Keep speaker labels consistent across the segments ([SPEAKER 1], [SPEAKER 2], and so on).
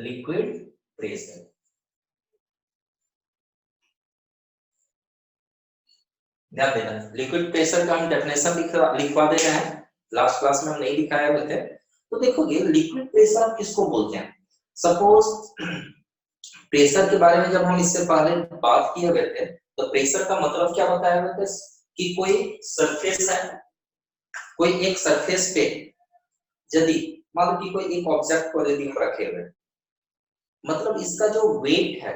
[SPEAKER 1] Liquid pressure. ध्यान देना, liquid pressure का हम डेफिनेशन लिखवा दे रहे हैं, लास्ट क्लास में हम नहीं लिखाए हुए थे। तो देखोगे लिक्विड प्रेशर किसको बोलते हैं। सपोज प्रेशर के बारे में जब हम इससे पहले बात किए हुए थे तो प्रेशर का मतलब क्या बताया हुआ था कि कोई सरफेस है, कोई एक सरफेस पे यदि मान लो कि कोई एक ऑब्जेक्ट को यदि हम रखे हुए, मतलब इसका जो वेट है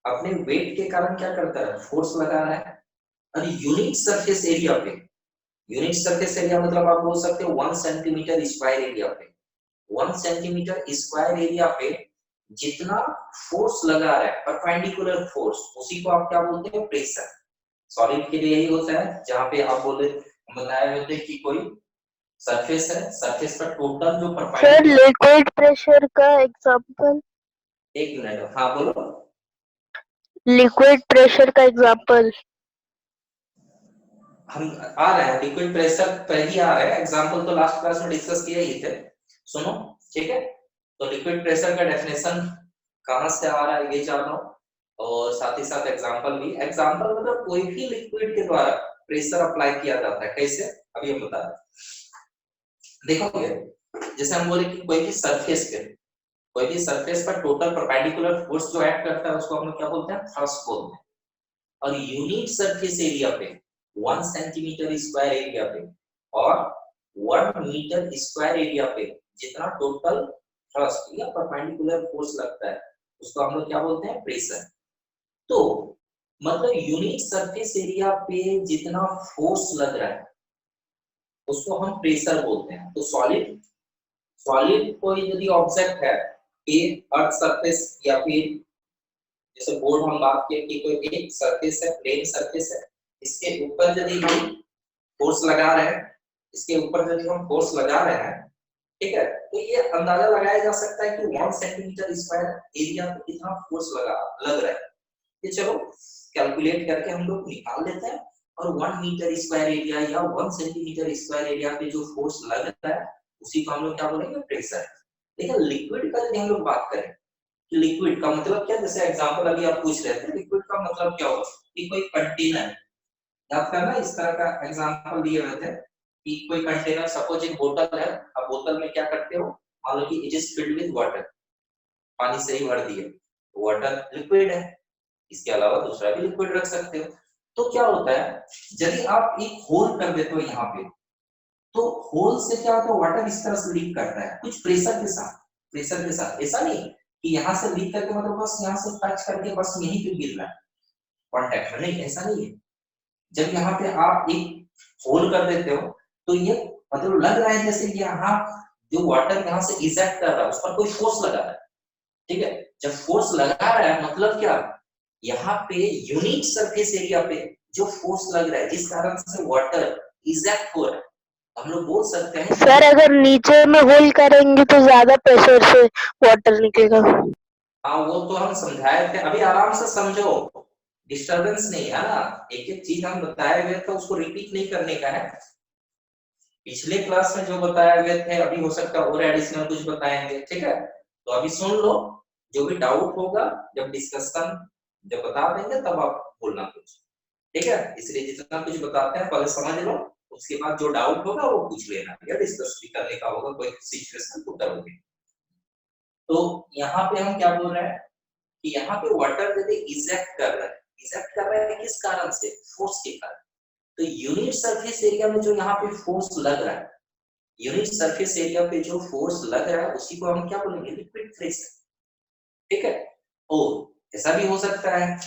[SPEAKER 1] अपने वेट के कारण क्या करता है, फोर्स लगा रहा है। और यूनिट सरफेस एरिया पे, यूनिट सरफेस एरिया मतलब आप बोल सकते हो 1 सेंटीमीटर स्क्वायर एरिया पे, 1 सेंटीमीटर स्क्वायर एरिया पे जितना फोर्स लगा रहा है परपेंडिकुलर फोर्स, उसी को आप क्या बोलते हैं, प्रेशर। सॉलिड के लिए यही होता है, जहां पे आप बोले बताए होते कि कोई सरफेस है, सरफेस पर टोटल जो
[SPEAKER 2] सर लिक्विड प्रेशर का एग्जांपल।
[SPEAKER 1] एक मिनट, हाँ बोलो।
[SPEAKER 2] लिक्विड प्रेशर का एग्जांपल
[SPEAKER 1] हम आ रहे हैं, लिक्विड प्रेशर पर ही आ रहे हैं, एग्जांपल तो लास्ट क्लास में डिस्कस किए ही थे। सुनो, ठीक है। तो लिक्विड प्रेशर का डेफिनेशन कहां से आ रहा है ये जानो, और साथ ही साथ एग्जांपल भी। एग्जांपल मतलब कोई भी लिक्विड के द्वारा प्रेशर अप्लाई किया जाता है, कैसे अभी हम बता रहे। देखोगे जैसे हम बोले कि कोई भी सरफेस पे, कोई भी सरफेस पर टोटल परपेंडिकुलर फोर्स जो एक्ट करता है उसको हम लोग क्या बोलते हैं, थ्रस्ट बोलते हैं। और यूनिट सरफेस एरिया पे 1 सेंटीमीटर स्क्वायर एरिया पे और 1 मीटर स्क्वायर एरिया पे जितना टोटल थ्रस्ट या परपेंडिकुलर फोर्स लगता है उसको हम लोग क्या बोलते हैं, प्रेशर। तो मतलब यूनिट सरफेस एरिया पे जितना फोर्स लग रहा है उसको हम प्रेशर बोलते हैं। तो सॉलिड, सॉलिड कोई यदि ऑब्जेक्ट है कि अर्थ सरफेस या फिर जैसे बोर्ड हम बात किए कि कोई एक सरफेस है, प्लेन सरफेस है, इसके ऊपर यदि हम फोर्स लगा रहे हैं, इसके ऊपर यदि हम फोर्स लगा रहे हैं, ठीक है, तो ये अंदाजा लगाया जा सकता है कि 1 सेंटीमीटर स्क्वायर एरिया पे कितना फोर्स लग रहा है। ये चलो कैलकुलेट करके हम लोग निकाल लेते हैं। और 1 मीटर स्क्वायर एरिया या 1 सेंटीमीटर स्क्वायर एरिया पे जो फोर्स लग रहा है उसी को हम लोग क्या बोलेंगे, प्रेशर। लेकिन लिक्विड का यदि हम लोग बात करें, लिक्विड का मतलब क्या, जैसे एग्जांपल अभी आप पूछ रहे थे, लिक्विड का मतलब क्या होगा कि कोई कंटेनर, याद करना इस तरह का एग्जांपल दिए हुए थे कि कोई कंटेनर, सपोज एक बोतल है, अब बोतल में क्या करते हो, मान लो कि it is filled with water, पानी से ही भर दिए, वाटर लिक्विड है, इसके अलावा दूसरा भी लिक्विड रख सकते हो। तो क्या होता है यदि आप एक होल कर देते हो यहाँ पे, तो होल से क्या होता है, वाटर इस तरह से लीक करता है कुछ प्रेशर के साथ, प्रेशर के साथ। ऐसा नहीं कि यहाँ से लीक करके मतलब बस यहाँ से टच करके बस यहीं पे गिर रहा है कॉन्टेक्ट में, नहीं ऐसा नहीं है। जब यहाँ पे आप एक होल कर देते हो तो ये मतलब लग रहा है जैसे यहाँ जो वाटर यहाँ से इजेक्ट कर रहा है उस पर कोई फोर्स लगा रहा है, ठीक है। जब फोर्स लगा रहा है मतलब क्या, यहाँ पे यूनिट सरफेस एरिया पे जो फोर्स लग रहा है जिस कारण से वाटर इजेक्ट हो रहा है, हम लोग बोल सकते हैं
[SPEAKER 2] सर अगर नीचे में होल करेंगे तो ज्यादा प्रेशर से वाटर निकलेगा।
[SPEAKER 1] हाँ वो तो हम समझाए थे, अभी आराम से समझो, डिस्टरबेंस नहीं है ना। एक एक चीज हम बताए हुए थे उसको रिपीट नहीं करने का है। पिछले क्लास में जो बताए हुए थे अभी हो सकता है और एडिशनल कुछ बताएंगे, ठीक है। तो अभी सुन लो, जो भी डाउट होगा जब डिस्कशन जब बता देंगे तब आप बोलना कुछ, ठीक है। इसलिए जितना कुछ बताते हैं पहले समझ लो, उसके बाद जो डाउट होगा वो पूछ लेना या डिस्कस भी करने का होगा, कोई सिचुएशन तो करोगे। तो यहाँ पे हम क्या बोल रहे हैं कि यहाँ पे वाटर यदि इजेक्ट कर रहा है, इजेक्ट कर रहा है किस कारण से, फोर्स के कारण। तो यूनिट सरफेस एरिया में जो यहाँ पे फोर्स लग रहा है, यूनिट सरफेस एरिया पे जो फोर्स लग रहा है उसी को हम क्या बोलेंगे, लिक्विड प्रेशर, ठीक है। और ऐसा भी हो सकता है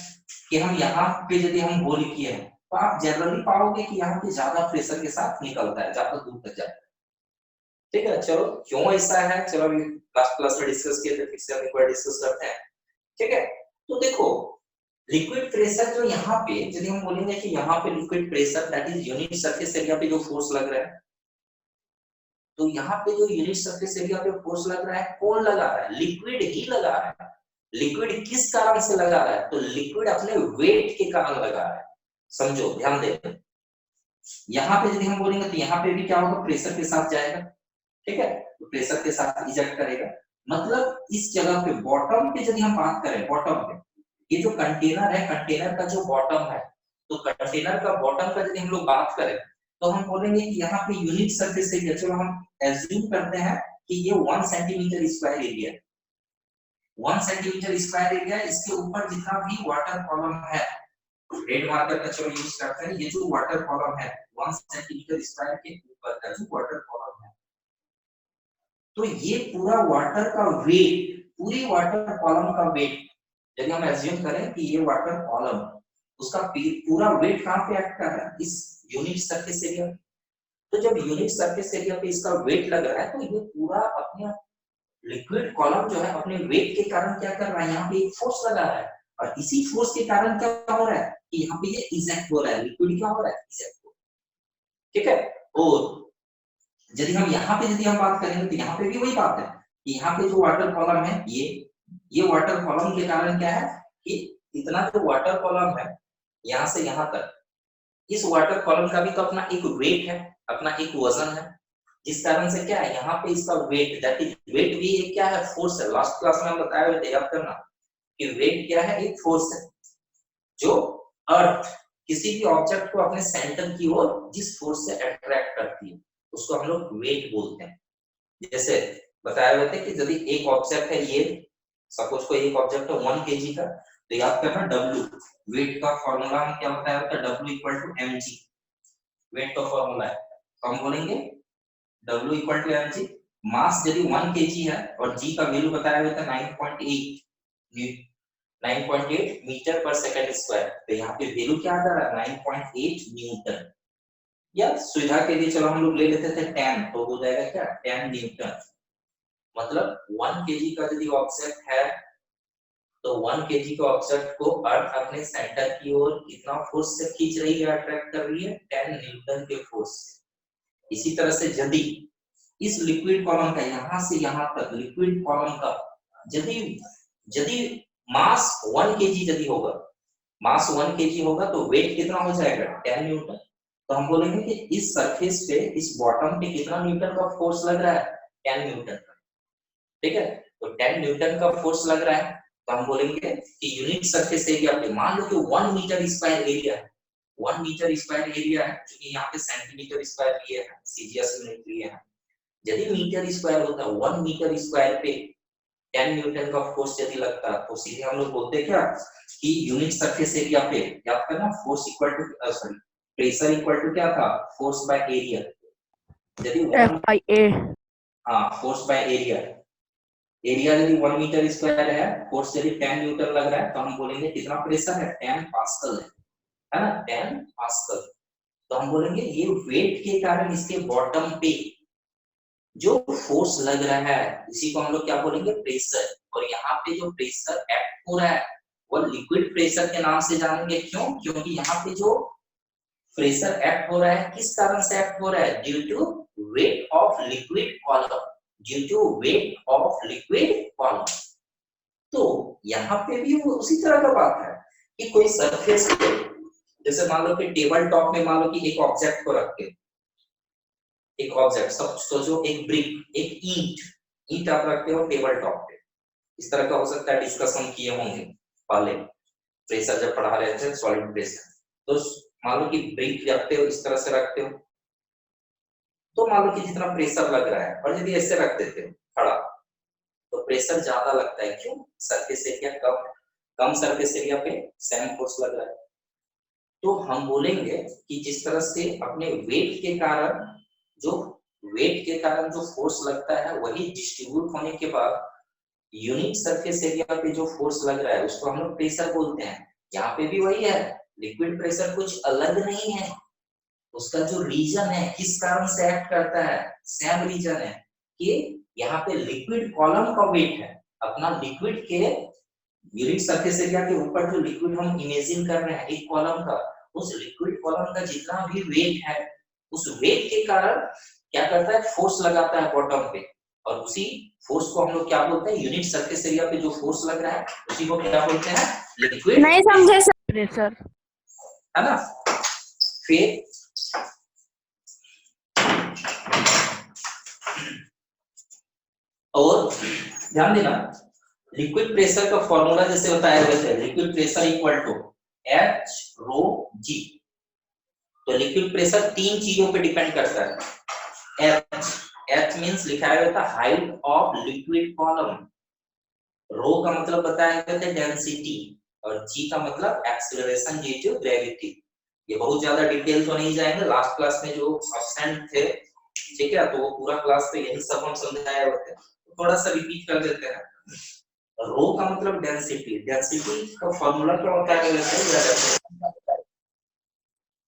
[SPEAKER 1] कि हम यहाँ पे यदि हम होल किए हैं तो आप जनरली पाओगे कि यहाँ पे ज्यादा प्रेशर के साथ निकलता है, ज्यादा दूर तक जाता है, ठीक है। चलो क्यों ऐसा है, चलो अभी लास्ट क्लास में डिस्कस किए थे, फिर से हम एक बार डिस्कस करते हैं, ठीक है। तो देखो लिक्विड प्रेशर जो यहाँ पे यदि हम बोलेंगे कि यहाँ पे liquid pressure that is unit surface area पे जो फोर्स लग रहा है, तो यहाँ पे जो यूनिट सरफेस एरिया पे फोर्स लग रहा है कौन लगा रहा है, लिक्विड ही लगा रहा है। लिक्विड किस कारण से लगा रहा है, तो लिक्विड अपने वेट के कारण लगा रहा है। समझो ध्यान दे, यहाँ पे यदि हम बोलेंगे तो यहाँ पे भी क्या होगा, प्रेशर के साथ जाएगा, ठीक है। तो प्रेशर के साथ इजेक्ट करेगा। मतलब इस जगह पे बॉटम पे यदि हम बात करें, बॉटम पे ये जो कंटेनर है, कंटेनर का जो बॉटम है, तो कंटेनर का बॉटम का यदि हम लोग बात करें तो हम बोलेंगे कि यहाँ पे यूनिट सरफेस एरिया, चलो हम एज्यूम करते हैं कि ये 1 सेंटीमीटर स्क्वायर एरिया है, 1 सेंटीमीटर स्क्वायर एरिया, इसके ऊपर जितना भी वाटर कॉलम है, रेड मार्कर का चलो यूज करते हैं, ये जो वाटर कॉलम है 1 सेंटीमीटर स्क्वायर के ऊपर का जो वाटर कॉलम है, तो ये पूरा वाटर का वेट, पूरी वाटर कॉलम का वेट यदि हम एज्यूम करें कि ये वाटर कॉलम, उसका पूरा वेट कहां पे एक्ट कर रहा है, इस यूनिट सरफेस एरिया। तो जब यूनिट सरफेस एरिया पे इसका वेट लग रहा है तो ये पूरा अपने लिक्विड कॉलम जो है अपने वेट के कारण क्या कर रहा है, यहाँ पे एक फोर्स लगा रहा है, और इसी फोर्स के कारण क्या हो रहा है कि यहाँ पे ये इजेक्ट हो रहा है, लिक्विड क्या हो रहा है, इजेक्ट हो, ठीक है। और यदि हम यहाँ पे यदि हम बात करेंगे तो यहाँ पे भी वही बात है कि यहाँ पे जो वाटर कॉलम है, ये वाटर कॉलम के कारण क्या है कि इतना जो वाटर कॉलम है यहाँ से यहाँ तक, इस वाटर कॉलम का भी तो अपना एक वेट है, अपना एक वजन है, जिस कारण से क्या है यहाँ पे इसका वेट, दैट इज वेट भी एक क्या है, फोर्स है। लास्ट क्लास में हम बताए हुए थे, याद करना कि वेट क्या है, एक फोर्स है जो अर्थ किसी भी ऑब्जेक्ट को अपने सेंटर की ओर जिस फोर्स से अट्रैक्ट करती है उसको हम लोग वेट बोलते हैं। जैसे बताया हुआ था कि यदि एक ऑब्जेक्ट है, ये सपोज कोई एक ऑब्जेक्ट है 1 केजी का, तो याद करना डब्ल्यू, वेट का फॉर्मूला हम क्या बताया होता है, W equal to M G, weight का फॉर्मूला है, तो हम बोलेंगे W equal to M G. Mass यदि 1 केजी है और जी का वैल्यू बताया हुआ था 9.8 मीटर पर सेकंड स्क्वायर, तो यहाँ पे वैल्यू क्या आ रहा है, 9.8 न्यूटन, या सुविधा के लिए चलो हम लोग ले लेते थे 10, तो हो जाएगा क्या 10 न्यूटन। मतलब 1 केजी का यदि ऑब्जेक्ट है तो 1 केजी का ऑब्जेक्ट को अर्थ अपने सेंटर की ओर कितना फोर्स से खींच रही है, अट्रैक्ट कर रही है, 10 न्यूटन के फोर्स से। इसी तरह से यदि इस लिक्विड कॉलम का यहां से यहां तक लिक्विड कॉलम का यदि यदि मास 1 केजी यदि होगा, मास 1 केजी होगा तो वेट कितना हो जाएगा, 10 न्यूटन। तो हम बोलेंगे कि इस सरफेस पे, इस बॉटम पे कितना न्यूटन का फोर्स लग रहा है, 10 न्यूटन का, ठीक है। तो 10 न्यूटन का फोर्स लग रहा है, तो हम बोलेंगे कि यूनिट सरफेस एरिया पे मान लो कि 1 मीटर स्क्वायर एरिया है, 1 मीटर स्क्वायर एरिया है, क्योंकि यहाँ पे सेंटीमीटर स्क्वायर लिए है, सीजीएस यूनिट लिए है। यदि मीटर स्क्वायर होता है 1 मीटर स्क्वायर पे 10 न्यूटन का फोर्स यदि लगता है, तो सीधे हम लोग बोलते हैं क्या कि यूनिट सरफेस एरिया पे, याद करना force equal to sorry pressure equal to क्या था, फोर्स बाय एरिया। यदि 1
[SPEAKER 2] FIA।
[SPEAKER 1] हाँ, फोर्स बाय एरिया, एरिया यदि 1 मीटर स्क्वायर है, फोर्स यदि 10 न्यूटन लग रहा है, तो हम बोलेंगे कितना प्रेशर है, 10 पास्कल है ना, 10 पास्कल। तो हम बोलेंगे ये वेट के कारण इसके बॉटम पे जो फोर्स लग रहा है इसी को हम लोग क्या बोलेंगे, प्रेशर। और यहाँ पे जो प्रेशर एक्ट हो रहा है वो लिक्विड प्रेशर के नाम से जानेंगे, क्यों, क्योंकि यहाँ पे जो प्रेशर एक्ट हो रहा है किस कारण से एक्ट हो रहा है, due to weight of liquid column, due to weight of liquid column. तो यहाँ पे भी वो उसी तरह का बात है कि कोई सरफेस पे, जैसे मान लो कि टेबल टॉप में मान लो कि एक ऑब्जेक्ट को रख के, एक ऑब्जेक्ट सब सोचो, एक ब्रिक, एक ईंट, ईंट आप रखते हो टेबल टॉप पे, इस तरह का हो सकता है, डिस्कशन किए होंगे पहले प्रेशर जब पढ़ा रहे थे सॉलिड प्रेशर। तो मान लो कि ब्रिक रखते हो, इस तरह से रखते हो, तो मान लो कि जितना प्रेशर लग रहा है, और यदि ऐसे रख देते हो खड़ा तो प्रेशर ज्यादा लगता है, क्यों, सरफेस एरिया कम, कम सरफेस एरिया पे सेम फोर्स लग रहा है। तो हम बोलेंगे कि जिस तरह से अपने वेट के कारण जो फोर्स लगता है वही डिस्ट्रीब्यूट होने के बाद यूनिट सरफेस एरिया पे जो फोर्स लग रहा है उसको हम लोग प्रेशर बोलते हैं। यहाँ पे भी वही है, लिक्विड प्रेशर कुछ अलग नहीं है, उसका जो रीजन है किस कारण से एक्ट करता है, सेम रीजन है कि यहाँ पे लिक्विड कॉलम का वेट है, अपना लिक्विड के यूनिट सरफेस एरिया के ऊपर जो लिक्विड हम इमेजिन कर रहे हैं एक कॉलम का, उस लिक्विड कॉलम का जितना भी वेट है उस वेट के कारण क्या करता है, फोर्स लगाता है बॉटम पे, और उसी फोर्स को हम लोग क्या बोलते हैं, यूनिट सरफेस एरिया पे जो फोर्स लग रहा है उसी को क्या बोलते हैं, लिक्विड
[SPEAKER 2] नहीं समझे सर, प्रेशर
[SPEAKER 1] है ना। फिर और ध्यान देना, लिक्विड प्रेशर का फॉर्मूला जैसे बताया गया है, liquid pressure equal to H rho G. तो लिक्विड प्रेशर तीन चीजों पे डिपेंड करता है। एच, एच मींस लिखा है होता हाइट ऑफ लिक्विड कॉलम, रो का मतलब बताया गया था डेंसिटी, और जी का मतलब एक्सीलरेशन ड्यू टू ग्रेविटी। ये बहुत ज्यादा डिटेल तो नहीं जाएंगे, लास्ट क्लास में जो अब्सेंट थे, ठीक है, तो वो पूरा क्लास पे यही सब हम समझाए होते हैं, तो थोड़ा सा रिपीट कर देते हैं। रो का मतलब डेंसिटी, डेंसिटी का फॉर्मूला क्या होता है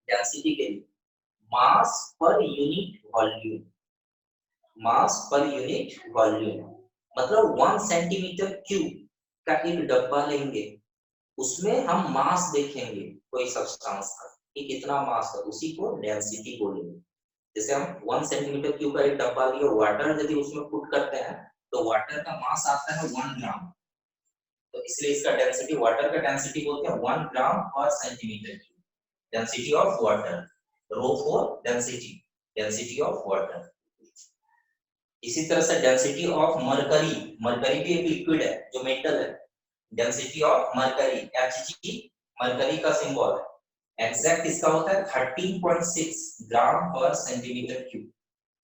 [SPEAKER 1] डेंसिटी के लिए, मास पर यूनिट वॉल्यूम, मास पर यूनिट वॉल्यूम मतलब 1 सेंटीमीटर क्यूब का एक डब्बा लेंगे, उसमें हम मास देखेंगे कोई सब्सटेंस का कि कितना मास है, उसी को डेंसिटी बोलेंगे। जैसे हम 1 सेंटीमीटर क्यूब का एक डब्बा लिए, वाटर यदि उसमें पुट करते हैं तो वाटर का मास आता है 1 ग्राम, तो इसलिए इसका डेंसिटी, वाटर का डेंसिटी बोलते हैं 1 gram per centimetre cube, density of water. Rho for density, density of water. इसी तरह से डेंसिटी ऑफ मरकरी, मरकरी भी एक लिक्विड है जो मेटल है, density of mercury Hg, mercury का सिंबल है, एग्जैक्ट इसका होता है 13.6 ग्राम पर सेंटीमीटर क्यूब,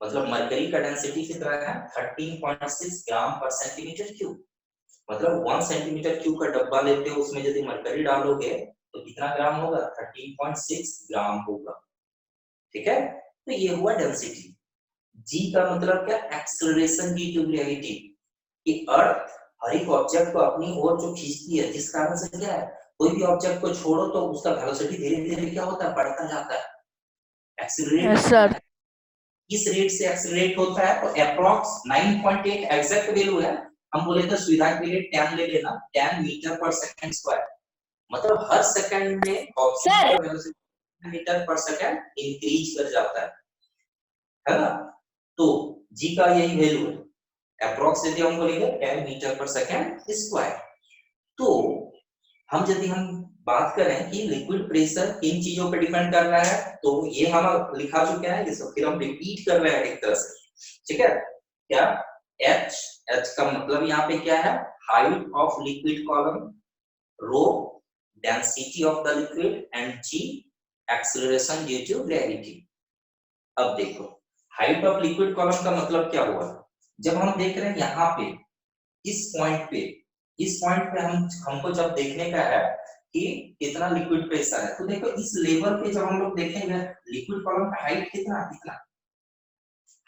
[SPEAKER 1] मतलब मरकरी का डेंसिटी कितना है 13.6 ग्राम पर सेंटीमीटर क्यूब, मतलब 1 सेंटीमीटर क्यूब का डब्बा लेते हो, उसमें यदि मरकरी डालोगे तो कितना ग्राम होगा 13.6 ग्राम होगा, ठीक है। तो ये हुआ डेंसिटी। जी का मतलब क्या, एक्सेलरेशन ड्यू टू ग्रेविटी, कि अर्थ हर एक ऑब्जेक्ट को अपनी ओर जो खींचती है, जिस कारण से क्या है, कोई भी ऑब्जेक्ट को छोड़ो तो उसका वेलोसिटी धीरे धीरे क्या होता है, बढ़ता जाता है, एक्सेलरेट
[SPEAKER 2] यस
[SPEAKER 1] होता
[SPEAKER 2] सर।
[SPEAKER 1] है। इस रेट से एक्सेलरेट होता है, तो अप्रॉक्स 9.8 एग्जैक्ट वैल्यू है, हम बोले तो सुविधा के लिए 10 ले लेना, 10 मीटर पर सेकंड स्क्वायर, मतलब हर सेकंड में ऑब्जेक्ट का वेलोसिटी मीटर पर सेकंड इंक्रीज कर जाता है ना। तो जी का यही वैल्यू है, अप्रॉक्स यदि हम बोलेंगे 10 मीटर पर सेकंड स्क्वायर। तो हम यदि हम बात करें कि लिक्विड प्रेशर किन चीजों पर डिपेंड कर रहा है, तो ये हम लिखा चुके हैं, इसको फिर हम रिपीट कर रहे हैं एक तरह से, ठीक है। क्या, एच, एच का मतलब यहाँ पे क्या है, height of liquid column, rho density of the liquid, and g acceleration due to gravity. अब देखो, हाइट ऑफ लिक्विड कॉलम का मतलब क्या हुआ, जब हम देख रहे हैं यहाँ पे इस पॉइंट पे, इस पॉइंट पे हमको जब देखने का है कि कितना लिक्विड प्रेशर है, तो देखो इस लेवल पे जब हम लोग देखेंगे लिक्विड कॉलम का हाइट कितना, कितना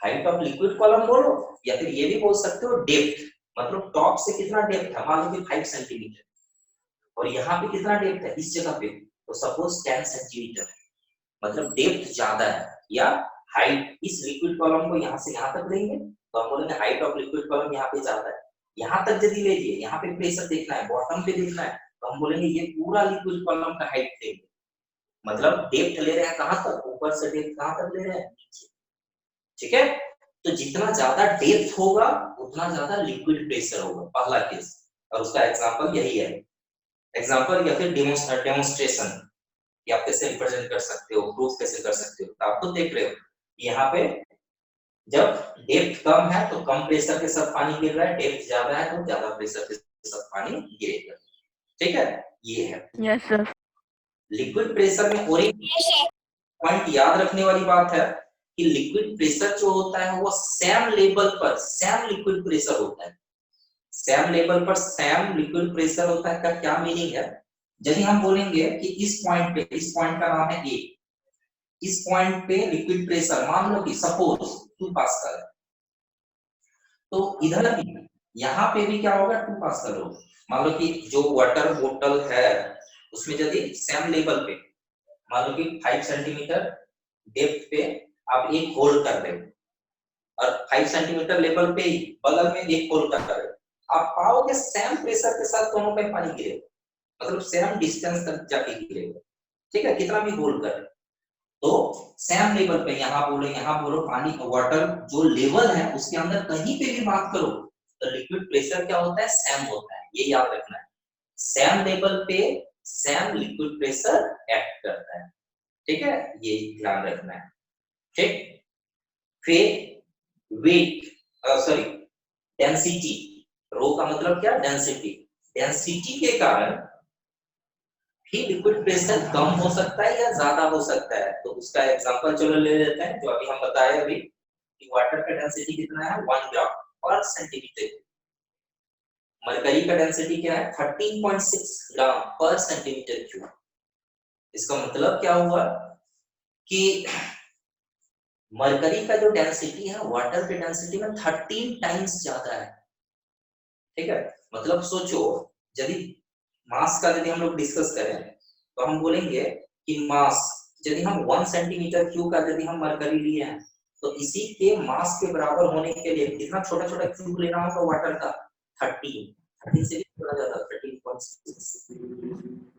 [SPEAKER 1] हाइट ऑफ लिक्विड कॉलम बोलो, या फिर ये भी बोल सकते हो डेप्थ, मतलब टॉप से कितना डेप्थ है, मान लो कि 5 सेंटीमीटर, और यहाँ पे कितना डेप्थ है इस जगह पे, तो सपोज 10 सेंटीमीटर, मतलब डेप्थ ज्यादा है, या हाइट इस लिक्विड कॉलम को यहाँ से यहाँ तक लेंगे तो हम बोलेंगे हाइट ऑफ लिक्विड कॉलम यहाँ पे ज्यादा है। यहाँ तक यदि ले लिए, यहाँ पे प्रेशर देखना है, बॉटम पे देखना है, तो हम बोलेंगे ये पूरा लिक्विड कॉलम का हाइट लेंगे, मतलब डेप्थ ले रहे हैं कहाँ तक, ऊपर से डेप्थ कहाँ तक ले रहे हैं, नीचे, ठीक है। तो जितना ज्यादा डेप्थ होगा उतना ज्यादा लिक्विड प्रेशर होगा, पहला केस, और उसका एग्जांपल यही है, एग्जांपल या फिर डेमोन्स्ट्रेशन, कि आप कैसे रिप्रेजेंट कर सकते हो, प्रूफ कैसे कर सकते हो, तो आप खुद देख रहे हो यहाँ पे जब डेप्थ कम है तो कम प्रेशर के साथ पानी गिर रहा है, डेप्थ ज्यादा है तो ज्यादा प्रेशर के साथ पानी गिरेगा, ठीक है, ये है।
[SPEAKER 2] Yes sir.
[SPEAKER 1] लिक्विड प्रेशर में और एक पॉइंट याद रखने वाली बात है कि लिक्विड प्रेशर जो होता है वो सेम लेवल पर सेम लिक्विड प्रेशर होता है, सेम लेवल पर सेम लिक्विड प्रेशर होता है, का क्या मीनिंग है, यदि हम बोलेंगे कि इस पॉइंट पे, इस पॉइंट का नाम है ए, इस पॉइंट पे लिक्विड प्रेशर मान लो कि सपोज 2 पास्कल है, तो इधर भी यहाँ पे भी क्या होगा 2 पास्कल होगा, मान लो कि जो वाटर बोतल है उसमें यदि सेम लेवल पे मान लो कि 5 सेंटीमीटर डेप्थ पे आप एक होल कर रहे हो, और 5 सेंटीमीटर लेवल पे ही बगल में एक होल कर रहे हो, आप पाओगे सेम प्रेशर के साथ दोनों पे पानी गिरेगा, मतलब सेम डिस्टेंस तक जाके गिरेगा, ठीक है, कितना भी होल कर, तो सेम लेवल पे यहाँ बोलो पानी वाटर जो लेवल है उसके अंदर कहीं पे भी बात करो तो लिक्विड प्रेशर क्या होता है, सेम होता है, ये याद रखना है, सेम लेवल पे सेम लिक्विड प्रेशर एक्ट करता है, ठीक है, ये ध्यान रखना है, ठीक। फिर वेट, सॉरी डेंसिटी, रो का मतलब क्या, डेंसिटी। डेंसिटी के कारण ही लिक्विड प्रेशर कम हो सकता है या ज्यादा हो सकता है। तो उसका एग्जांपल चलो ले लेते हैं, जो अभी हम बताए अभी कि वाटर का डेंसिटी कितना है, 1 ग्राम पर सेंटीमीटर। मरकरी का डेंसिटी क्या है, 13.6 ग्राम पर सेंटीमीटर क्यूब। इसका मतलब क्या हुआ कि मरकरी का जो डेंसिटी है वाटर के डेंसिटी में 13 टाइम्स ज्यादा है। ठीक है, मतलब सोचो, यदि मास का यदि हम लोग डिस्कस करें तो हम बोलेंगे कि मास, यदि हम 1 सेंटीमीटर क्यूब का यदि हम मरकरी लिए हैं तो इसी के मास के बराबर होने के लिए कितना छोटा छोटा क्यूब लेना होगा वाटर का, 13 से भी थोड़ा ज्यादा, 13.6।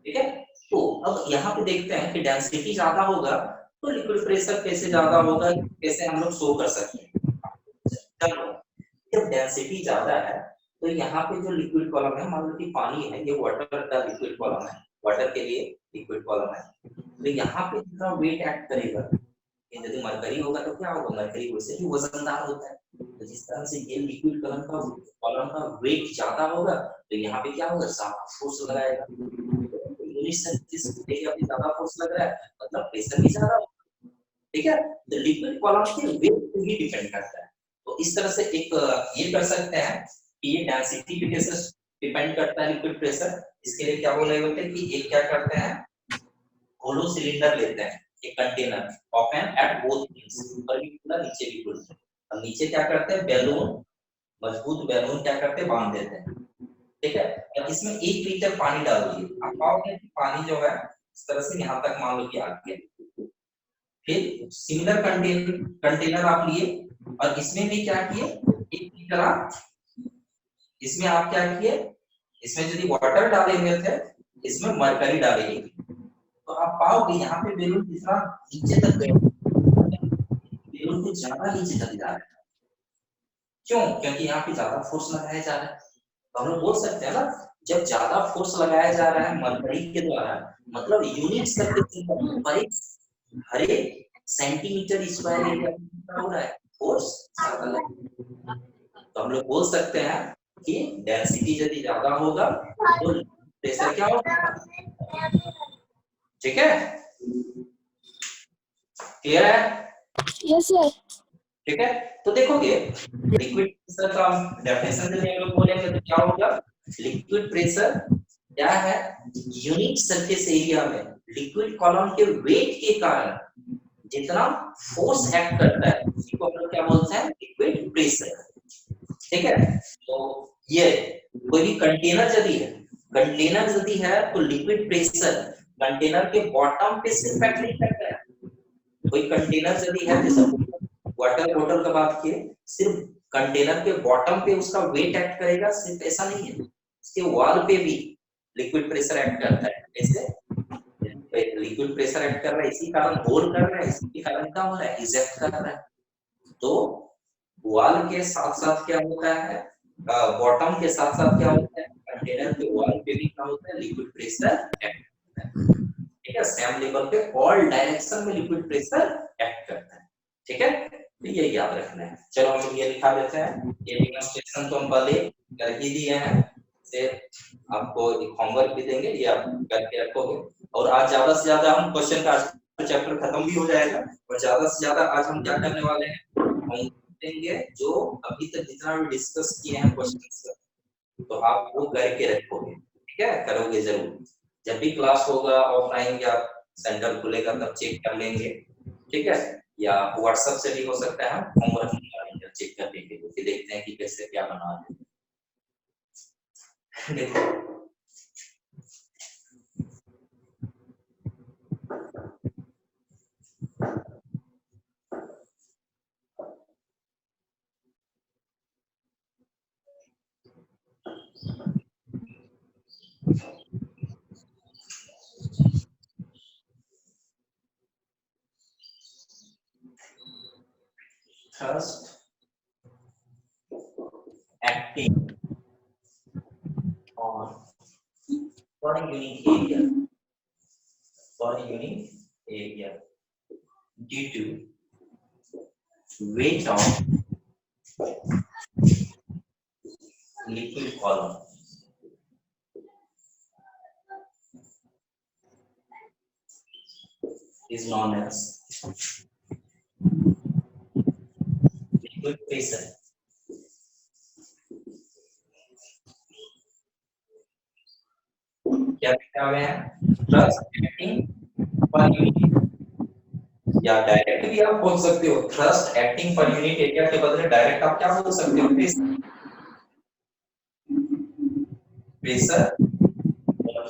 [SPEAKER 1] ठीक है, तो अब यहाँ पे देखते हैं कि डेंसिटी ज्यादा होगा तो लिक्विड प्रेशर कैसे ज्यादा होगा, कैसे हम लोग शो कर सकते हैं। चलो, जब डेंसिटी ज्यादा है तो यहाँ पे जो लिक्विड कॉलम है, मान लो कि पानी है, ये वाटर का लिक्विड कॉलम है, वाटर के लिए लिक्विड कॉलम है, तो यहाँ पे जितना वेट एक्ट करेगा, यदि मरकरी होगा तो क्या होगा, मरकरी वैसे ही वजनदार होता है, तो जिस तरह से ये लिक्विड कॉलम का वेट ज्यादा होगा तो यहाँ पे क्या होगा, ज्यादा फोर्स लगाएगा। यूनिट सर्फेस पे अभी ज्यादा फोर्स लग रहा है, मतलब प्रेशर भी ज्यादा होगा। ठीक है, तो लिक्विड कॉलम के वेट पे ही डिपेंड करता है। तो इस तरह से एक ये कर सकते हैं कि ये डेंसिटी पे कैसे डिपेंड करता है लिक्विड प्रेशर। इसके लिए क्या बोले होते हैं कि एक क्या करते हैं, होलो सिलेंडर लेते हैं, एक container open at both ends, ऊपर भी खुला नीचे भी खुला, और नीचे क्या करते हैं, बैलून, मजबूत बैलून क्या करते हैं, बांध देते हैं। ठीक है, और इसमें 1 लीटर पानी डाल दिए, आप पाओगे कि पानी जो है इस तरह से यहाँ तक मान लो कि आ गया। फिर सिमिलर कंटेनर आप लिए और इसमें भी क्या किए, 1 लीटर आप, इसमें आप क्या किए, इसमें यदि वाटर डालेंगे थे, इसमें मरकरी डालेंगे, तो आप पाओगे यहाँ पे बैलून कितना नीचे तक गया, बैलून कुछ ज्यादा नीचे तक जा रहा है। क्यों, क्योंकि यहाँ पे ज्यादा फोर्स लगाया जा रहा है। तो हम लोग बोल सकते हैं ना, जब ज्यादा फोर्स लगाया जा रहा है मरकरी के द्वारा, मतलब यूनिट सर्फेस पर हर एक सेंटीमीटर स्क्वायर एरिया कितना हो रहा है, फोर्स ज्यादा लगेगा। तो हम लोग बोल सकते हैं कि डेंसिटी यदि ज्यादा होगा तो प्रेशर क्या होगा। ठीक है, क्लियर है।
[SPEAKER 2] Yes sir.
[SPEAKER 1] ठीक है, तो देखोगे लिक्विड प्रेशर का डेफिनेशन जब हम लोग बोलेंगे तो क्या होगा, लिक्विड प्रेशर क्या है, यूनिट सरफेस एरिया में लिक्विड कॉलम के वेट के कारण जितना फोर्स एक्ट करता है उसी को हम लोग क्या बोलते हैं, लिक्विड प्रेशर। ठीक है, तो ये कोई भी कंटेनर यदि है तो लिक्विड प्रेशर कंटेनर के बॉटम पे सिर्फ एक्ट नहीं करता है। कोई कंटेनर यदि है, जैसे वाटर बॉटल का बात किए, सिर्फ कंटेनर के बॉटम पे उसका वेट एक्ट करेगा, सिर्फ ऐसा नहीं है, उसके वॉल पे भी लिक्विड प्रेशर एक्ट करता है। ऐसे लिक्विड प्रेशर एक्ट कर रहा है, इसी कारण होल कर रहा है, इसी कारण क्या हो रहा है, इजेक्ट कर रहा है। तो वॉल के साथ साथ क्या होता है, बॉटम के साथ साथ क्या होता है, कंटेनर के वॉल पे भी क्या होता है, लिक्विड प्रेशर एक्ट करता है। ठीक है, सेम लेवल पे ऑल डायरेक्शन में लिक्विड प्रेशर एक्ट करता है। ठीक है, तो ये याद रखना है। चलो हम ये लिखा देते हैं, ये डेमोंस्ट्रेशन तो हम पहले कर ही दिए हैं, से आपको एक होमवर्क भी देंगे, ये आप करके रखोगे। और आज ज्यादा से ज्यादा हम क्वेश्चन का चैप्टर खत्म भी हो जाएगा, और ज्यादा से ज्यादा आज हम क्या करने वाले हैं, हम देंगे जो अभी तक जितना भी डिस्कस किए हैं क्वेश्चन, तो आप वो करके रखोगे। ठीक है, करोगे जरूर, जब भी क्लास होगा ऑफलाइन या सेंटर खुलेगा तब चेक कर लेंगे। ठीक है, या व्हाट्सएप से भी हो सकता है, होमवर्क मंगा लेंगे, चेक कर लेंगे, फिर देखते हैं कि कैसे क्या बना रहे हैं। देखो thirst acting on for a unique area due to weight of liquid column is known as liquid pressure. क्या लिखा हुआ है? Thrust acting per unit, या डायरेक्ट भी आप बोल सकते हो। Thrust acting per unit area के बदले डायरेक्ट आप क्या बोल सकते हो? प्रेशर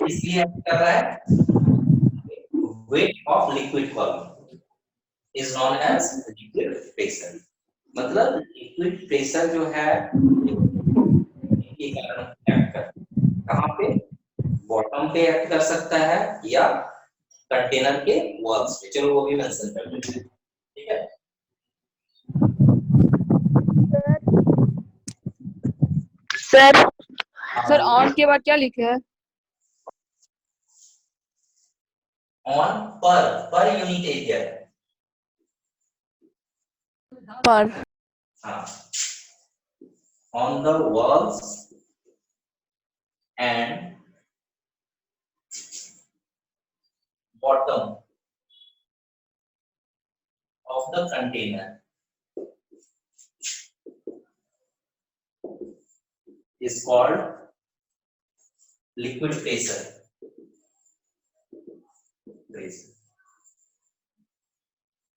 [SPEAKER 1] इसलिए कर रहा है weight of liquid column is known as liquid pressure. मतलब लिक्विड प्रेशर जो है ये कारण एक्ट कर, कहां पे? बॉटम पे एक्ट कर सकता है या कंटेनर के वॉल्स पे। चलो वो भी मेंशन कर देते हैं, ठीक है।
[SPEAKER 3] सर ऑन के बाद क्या लिखे है?
[SPEAKER 1] ऑन पर यूनिट एरिया
[SPEAKER 3] पर
[SPEAKER 1] हाँ, on the walls and bottom of the container is called liquid pressure.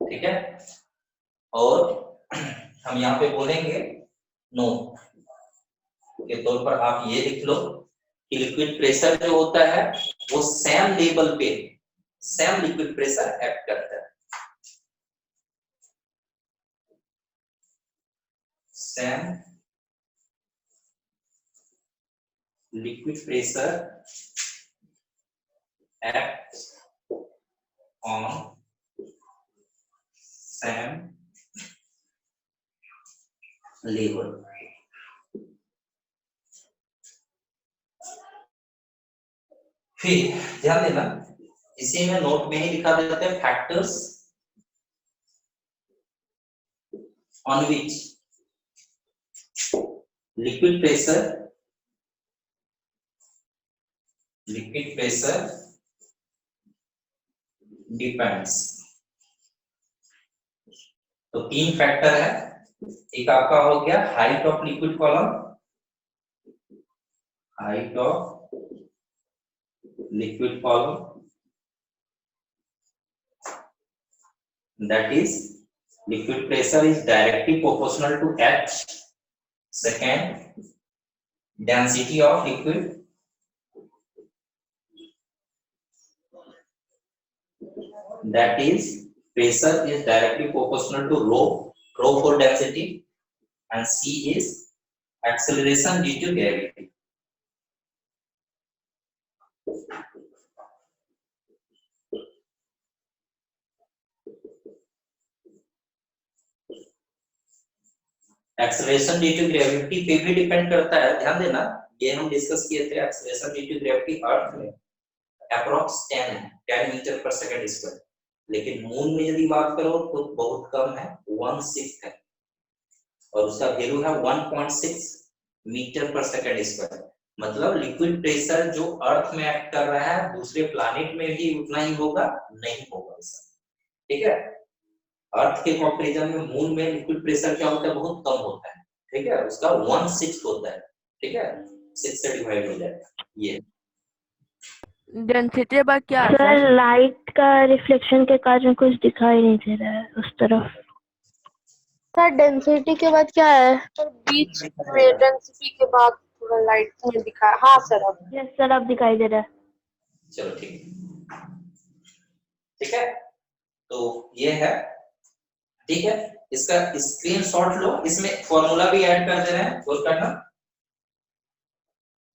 [SPEAKER 1] ठीक है। और हम यहाँ पे बोलेंगे नोट के तौर पर आप ये लिख लो कि लिक्विड प्रेशर जो होता है वो सेम लेवल पे सेम लिक्विड प्रेशर एक्ट करता है। Same liquid pressure act on same level. फिर ध्यान देना, इसी में नोट में ही लिखा देते हैं factors on which liquid pressure depends. तो तीन फैक्टर है, एक आपका हो गया height of liquid column, height of liquid column, that is liquid pressure is directly proportional to H. Second, density of liquid, that is pressure is directly proportional to rho for density, and C is acceleration due to gravity. Acceleration due to gravity पे भी depend करता है। ध्यान देना, ये हम discuss किए थे। एक्सेलरेशन ड्यू टू ग्रेविटी अर्थ में अप्रोक्स 10 मीटर पर सेकंड स्क्वायर, लेकिन मून में यदि बात करो तो बहुत कम है, 1/6 है, और उसका वैल्यू है 1.6 मीटर पर सेकंड स्क्वायर। मतलब लिक्विड प्रेशर जो अर्थ में एक्ट कर रहा है दूसरे प्लैनेट में भी उतना ही होगा नहीं होगा ऐसा, ठीक है। अर्थ के कंपैरिजन में मून में लिक्विड प्रेशर क्या होता है? बहुत कम होता है, ठीक है। उसका 1/6 होता है, ठीक है, 6 से डिवाइड हो जाता है। ये
[SPEAKER 3] डेंसिटी बात क्या है?
[SPEAKER 2] सर लाइट का रिफ्लेक्शन के कारण कुछ दिखाई नहीं दे रहा है उस तरफ। सर डेंसिटी के बाद क्या है?
[SPEAKER 3] सर बीच में डेंसिटी के बाद थोड़ा लाइट में दिखा। हाँ सर अब।
[SPEAKER 2] यस सर, अब दिखाई दे रहा है।
[SPEAKER 1] चलो ठीक ठीक है, तो ये है, ठीक है। इसका स्क्रीनशॉट लो, इसमें फॉर्मूला भी ऐड कर दे रहे हैं, गौर करना।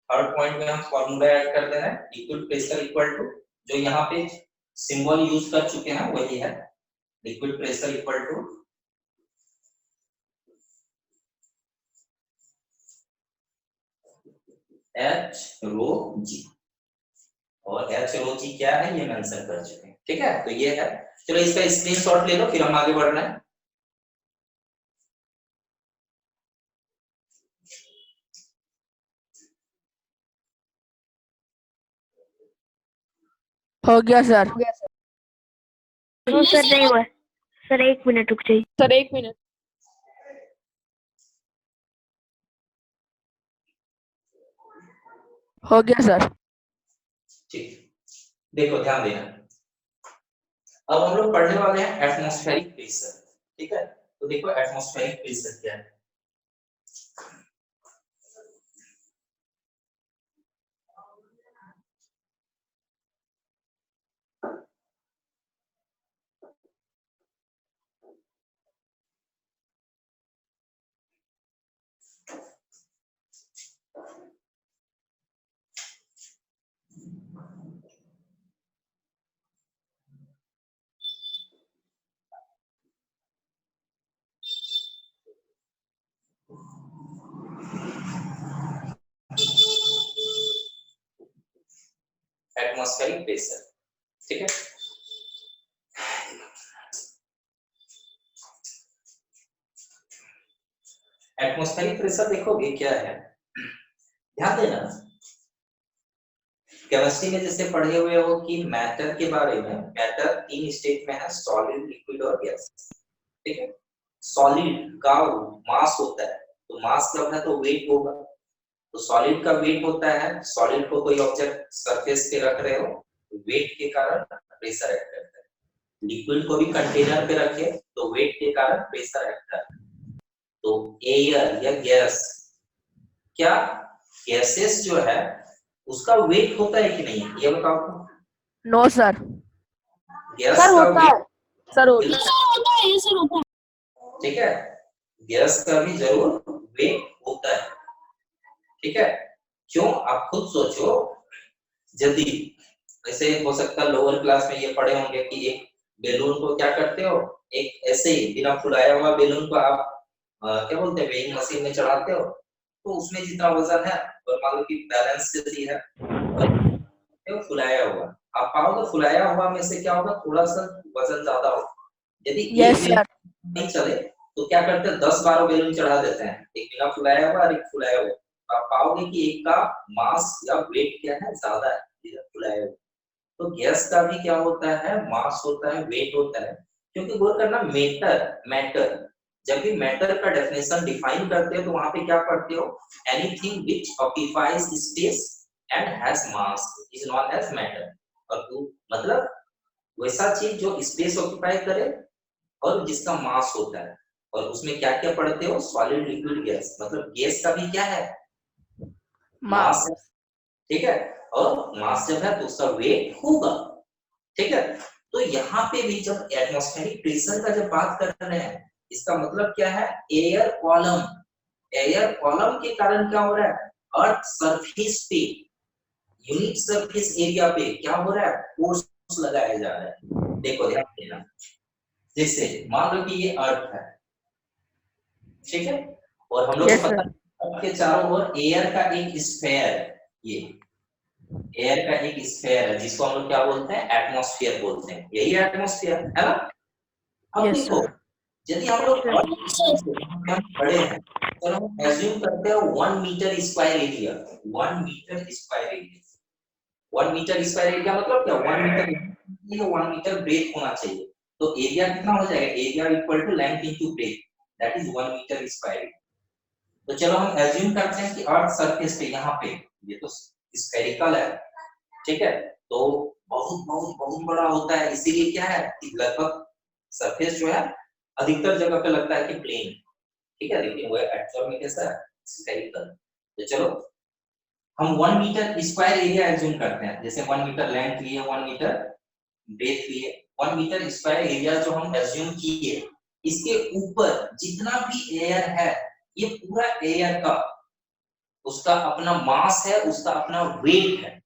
[SPEAKER 1] थर्ड पॉइंट में हम फॉर्मूला ऐड कर दे रहे हैं, लिक्विड प्रेशर इक्वल टू जो यहाँ पे सिंबल यूज कर चुके हैं वही है, liquid pressure equal to H rho G, और H रो G क्या है ये मेंशन कर चुके हैं, ठीक है। तो ये है, चलो इसका स्क्रीनशॉट ले लो, फिर हम आगे बढ़ रहे हैं।
[SPEAKER 4] हो गया सर।
[SPEAKER 2] वो सर नहीं हुआ है। सर 1 मिनट रुक जाइए।
[SPEAKER 3] Sir 1 minute.
[SPEAKER 4] हो गया सर।
[SPEAKER 1] ठीक, देखो ध्यान देना, अब हम लोग पढ़ने वाले हैं एटमॉस्फेरिक प्रेशर। ठीक है, तो देखो एटमॉस्फेरिक प्रेशर क्या है। एटमॉस्फेरिक प्रेशर, ठीक है। एटमॉस्फेरिक प्रेशर देखोगे क्या है, ध्यान देना, केमिस्ट्री में जैसे पढ़े हुए हो कि मैटर के बारे में, मैटर 3 स्टेट में है, सॉलिड, लिक्विड और गैस। ठीक है, सॉलिड का मास होता है, तो मास जब है तो वेट होगा, तो सॉलिड का वेट होता है, सॉलिड को कोई ऑब्जेक्ट सरफेस पे रख रहे हो तो वेट के कारण प्रेशर एक्ट करता है। लिक्विड को भी कंटेनर पे रखे तो वेट के कारण प्रेशर एक्ट करता है। तो एयर या गैस, क्या गैसेस जो है उसका वेट होता है कि नहीं, ये बताओ।
[SPEAKER 4] No sir.
[SPEAKER 1] गैस
[SPEAKER 3] सर
[SPEAKER 1] का
[SPEAKER 3] होता है।
[SPEAKER 1] वेट
[SPEAKER 3] सर होता है।
[SPEAKER 1] ठीक है, गैस का भी जरूर वेट होता है। ठीक है, क्यों, आप खुद सोचो, यदि ऐसे हो सकता है लोअर क्लास में ये पढ़े होंगे कि एक बेलून को क्या करते हो, एक ऐसे ही बिना फुलाया हुआ बेलून को आप क्या बोलते हैं, वेइंग मशीन में चढ़ाते हो, तो उसमें जितना वजन है और मान लो कि बैलेंस यदि है और फुलाया हुआ, आप पाओगे फुलाया हुआ में से क्या होगा, थोड़ा सा वजन ज्यादा होगा। यदि एक
[SPEAKER 4] यस
[SPEAKER 1] बेलून
[SPEAKER 4] सर।
[SPEAKER 1] नहीं चले तो क्या करते हैं, 10-12 बेलून चढ़ा देते हैं, एक बिना फुलाया हुआ और एक फुलाया हुआ। आप पाओगे कि एक का मास या वेट क्या है, ज्यादा है बिना फुलाया हुआ। तो गैस का भी क्या होता है, मास होता है, वेट होता है। क्योंकि गौर करना, मैटर जब भी मैटर का डेफिनेशन डिफाइन करते हो तो वहां पे क्या पढ़ते हो, anything which occupies space and has mass is known as matter. और तू मतलब वैसा चीज जो स्पेस ऑक्यूपाई करे और जिसका मास होता है। और उसमें क्या क्या पढ़ते हो, सॉलिड, लिक्विड, गैस, मतलब गैस का भी क्या है, मास है। ठीक है, और मास जब है तो उसका वेट होगा। ठीक है, तो यहाँ पे भी जब एटमॉस्फेरिक प्रेशर का जब बात कर रहे हैं, इसका मतलब क्या है, एयर कॉलम, एयर कॉलम के कारण क्या हो रहा है, अर्थ सरफेस पे, यूनिट सरफेस एरिया पे क्या हो रहा है, फोर्स लगाया जा रहा है। देखो ध्यान देना, जैसे मान लो कि ये अर्थ है, ठीक है, और हम लोग
[SPEAKER 4] यस
[SPEAKER 1] को पता
[SPEAKER 4] सर।
[SPEAKER 1] है अर्थ के चारों ओर एयर का एक स्फेयर है, ये एयर का एक स्फेयर है जिसको हम लोग क्या बोलते हैं, एटमॉस्फेयर बोलते हैं, यही एटमॉस्फेयर है ना। अब
[SPEAKER 4] यस
[SPEAKER 1] देखो,
[SPEAKER 4] सर।
[SPEAKER 1] यदि हम लोग हम खड़े हैं तो हम एज्यूम करते हैं 1 metre square area, 1 metre square area, 1 metre square area मतलब क्या, 1 मीटर, 1 मीटर ब्रेथ होना चाहिए। तो एरिया कितना हो जाएगा, area equal to length into breadth, that is 1 metre square. तो चलो हम एज्यूम करते हैं कि अर्थ सरफेस पे यहाँ पे ये तो स्फेरिकल है, ठीक है, तो बहुत बहुत बहुत बड़ा होता है, इसीलिए क्या है कि लगभग सरफेस जो है अधिकतर जगह पे लगता है कि प्लेन। ठीक है, लेकिन वो एक्चुअल में कैसा है, स्फेरिकल। तो चलो हम 1 मीटर स्क्वायर एरिया एज्यूम करते हैं, जैसे 1 मीटर लेंथ लिए, 1 मीटर ब्रेथ लिए, 1 मीटर स्क्वायर एरिया जो हम एज्यूम किए, इसके ऊपर जितना भी एयर है, ये पूरा एयर का उसका अपना मास है, उसका अपना वेट है,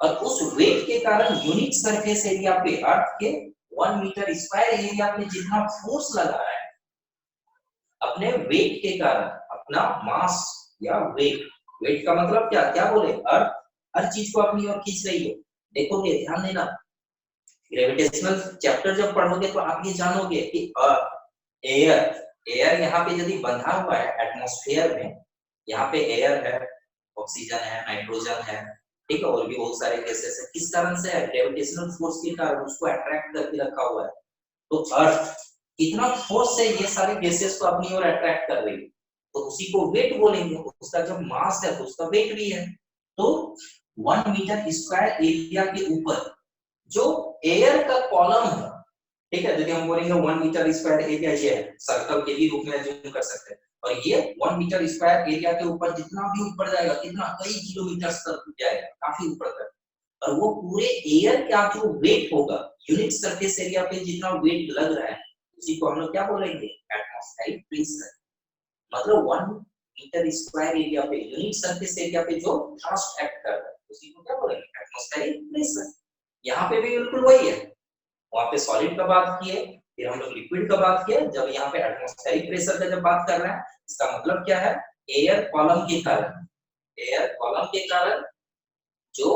[SPEAKER 1] और उस वेट के कारण यूनिट सरफेस एरिया पे अर्थ के 1 मीटर स्क्वायर एरिया पे जितना फोर्स लगा रहा है, अपने वेट के कारण, अपना मास या वेट, वेट का मतलब क्या क्या बोले, अर्थ हर चीज को अपनी ओर खींच रही है। देखोगे ध्यान देना, ग्रेविटेशनल चैप्टर जब पढ़ोगे तो आप ये जानोगे कि एयर, एयर यहाँ पे यदि बंधा हुआ है एटमॉस्फेयर में, यहाँ पे एयर है, ऑक्सीजन है, नाइट्रोजन है, ठीक है, और भी बहुत सारे केसेस है। किस कारण से है? ग्रेविटेशनल फोर्स के कारण उसको अट्रैक्ट करके रखा हुआ है। तो अर्थ कितना फोर्स से ये सारे गैसेस को अपनी ओर अट्रैक्ट कर रही है, तो उसी को वेट बोलेंगे। उसका जब मास है तो उसका वेट भी है। तो 1 मीटर स्क्वायर एरिया के ऊपर जो एयर का कॉलम है, ठीक है, यदि हम बोलेंगे 1 मीटर स्क्वायर एरिया, ये सर्कल के भी रूप में अज्यूम कर सकते हैं, और ये 1 मीटर स्क्वायर एरिया के ऊपर जितना भी ऊपर जाएगा, कितना, कई किलोमीटर तक जाएगा, काफी ऊपर तक, और वो पूरे एयर का जो वेट होगा, यूनिट सरफेस एरिया पे जितना वेट लग रहा है, उसी को हम लोग क्या बोलेंगे? Atmospheric pressure. मतलब 1 मीटर स्क्वायर एरिया पे, यूनिट सरफेस एरिया पे जो थ्रस्ट एक्ट कर रहा है, उसी को क्या बोलेंगे? Atmospheric pressure. यहाँ पे भी बिल्कुल वही है। वहां पे सॉलिड का बात किए, फिर हम लोग लिक्विड का बात किए, जब यहाँ पे एटमॉस्फेरिक प्रेशर का जब बात कर रहे हैं, इसका मतलब क्या है? एयर कॉलम के कारण, एयर कॉलम के कारण जो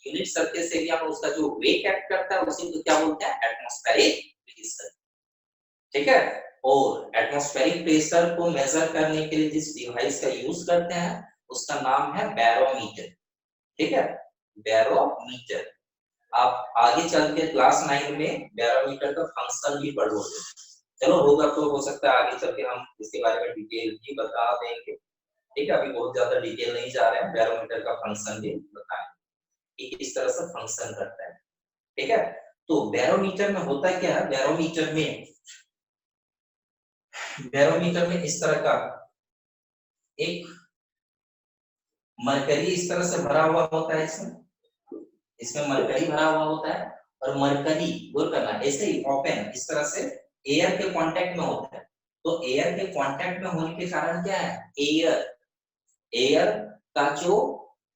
[SPEAKER 1] यूनिट सरफेस एरिया में उसका जो वेट एक्ट करता है, उसी को क्या बोलते हैं? Atmospheric pressure. ठीक है, और एटमॉस्फेरिक प्रेशर को मेजर करने के लिए जिस डिवाइस का यूज करते हैं, उसका नाम है बैरोमीटर। ठीक है, बैरोमीटर। आप आगे चल के क्लास 9 में बैरोमीटर का फंक्शन भी पढ़ोगे। चलो, होगा तो हो सकता है आगे चल के हम इसके बारे में डिटेल भी बता देंगे। ठीक है, अभी बहुत ज्यादा डिटेल नहीं जा रहे हैं, बैरोमीटर का फंक्शन भी बताएंगे कि किस तरह से फंक्शन करता है। ठीक है, तो बैरोमीटर में होता क्या है? बैरोमीटर में इस तरह का एक मरकरी इस तरह से भरा हुआ होता है, इसमें मरकरी भरा हुआ होता है, और मरकरी गोल करना ऐसे ही ओपन इस तरह से एयर के कांटेक्ट में होता है। तो एयर के कांटेक्ट में होने के कारण क्या है? एयर का जो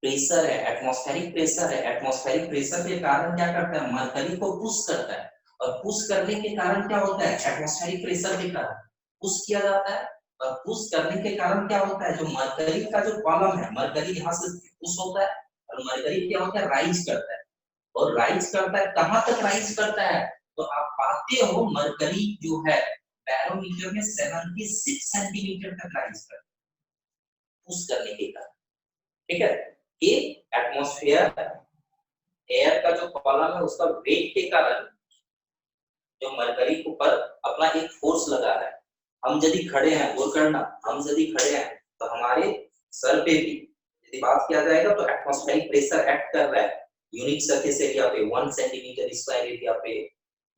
[SPEAKER 1] प्रेशर है, एटमॉस्फेरिक प्रेशर है, एटमॉस्फेरिक प्रेशर के कारण क्या करता है? मरकरी को पुश करता है, और पुश करने के कारण क्या होता है? एटमॉस्फेरिक प्रेशर के कारण पुश किया जाता है, और पुश करने के कारण क्या होता है? जो मरकरी का जो कॉलम है, मरकरी यहाँ से पुश होता है, और मरकरी क्या होता है? राइज करता है। और राइज करता है, कहां तक राइज करता है? तो आप पाते हो मरकरी जो है बैरोमीटर में 76 सेंटीमीटर तक राइज करता है पुश करने के कारण। ठीक है, कि एटमॉस्फेयर, एयर का जो कॉलम है, उसका वेट के कारण जो मरकरी के ऊपर अपना एक फोर्स लगा रहा है। हम यदि खड़े हैं, गौर करना, हम यदि खड़े हैं तो हमारे सर पे भी यदि बात किया जाएगा तो एटमॉस्फेरिक प्रेशर एक्ट कर रहा है यूनिट सरफेस एरिया पे 1 सेंटीमीटर स्क्वायर एरिया पे,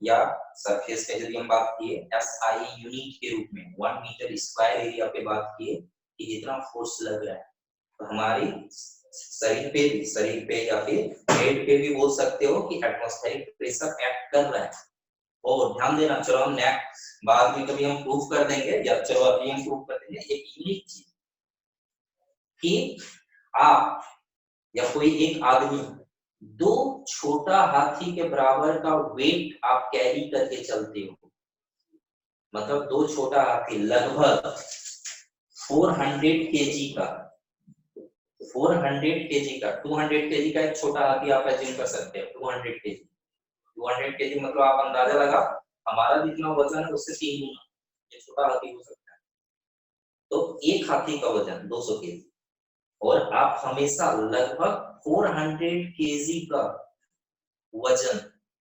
[SPEAKER 1] या सरफेस पे यदि हम बात किए एसआई यूनिट के रूप में 1 मीटर स्क्वायर एरिया पे बात किए कि जितना फोर्स लग रहा है, तो हमारी शरीर पे या फिर हेड पे भी बोल सकते हो कि एटमॉस्फेरिक प्रेशर एक्ट कर रहा है। और ध्यान देना, चलो हम बाद में कभी हम प्रूफ कर देंगे, या चलो अभी हम प्रूफ कर देंगे एक यूनिक चीज कि आप या कोई एक आदमी 2 छोटा हाथी के बराबर का वेट आप कैरी करके चलते हो। मतलब 2 छोटा हाथी लगभग 400 केजी का, 400 केजी का, 200 केजी का एक छोटा हाथी आप अज्यूम कर सकते हो। 200 केजी, 200 केजी मतलब आप अंदाजा लगा, हमारा जितना वजन है उससे 3 गुना ये छोटा हाथी हो सकता है। तो एक हाथी का वजन 200 केजी, और आप हमेशा लगभग 400 केजी का वजन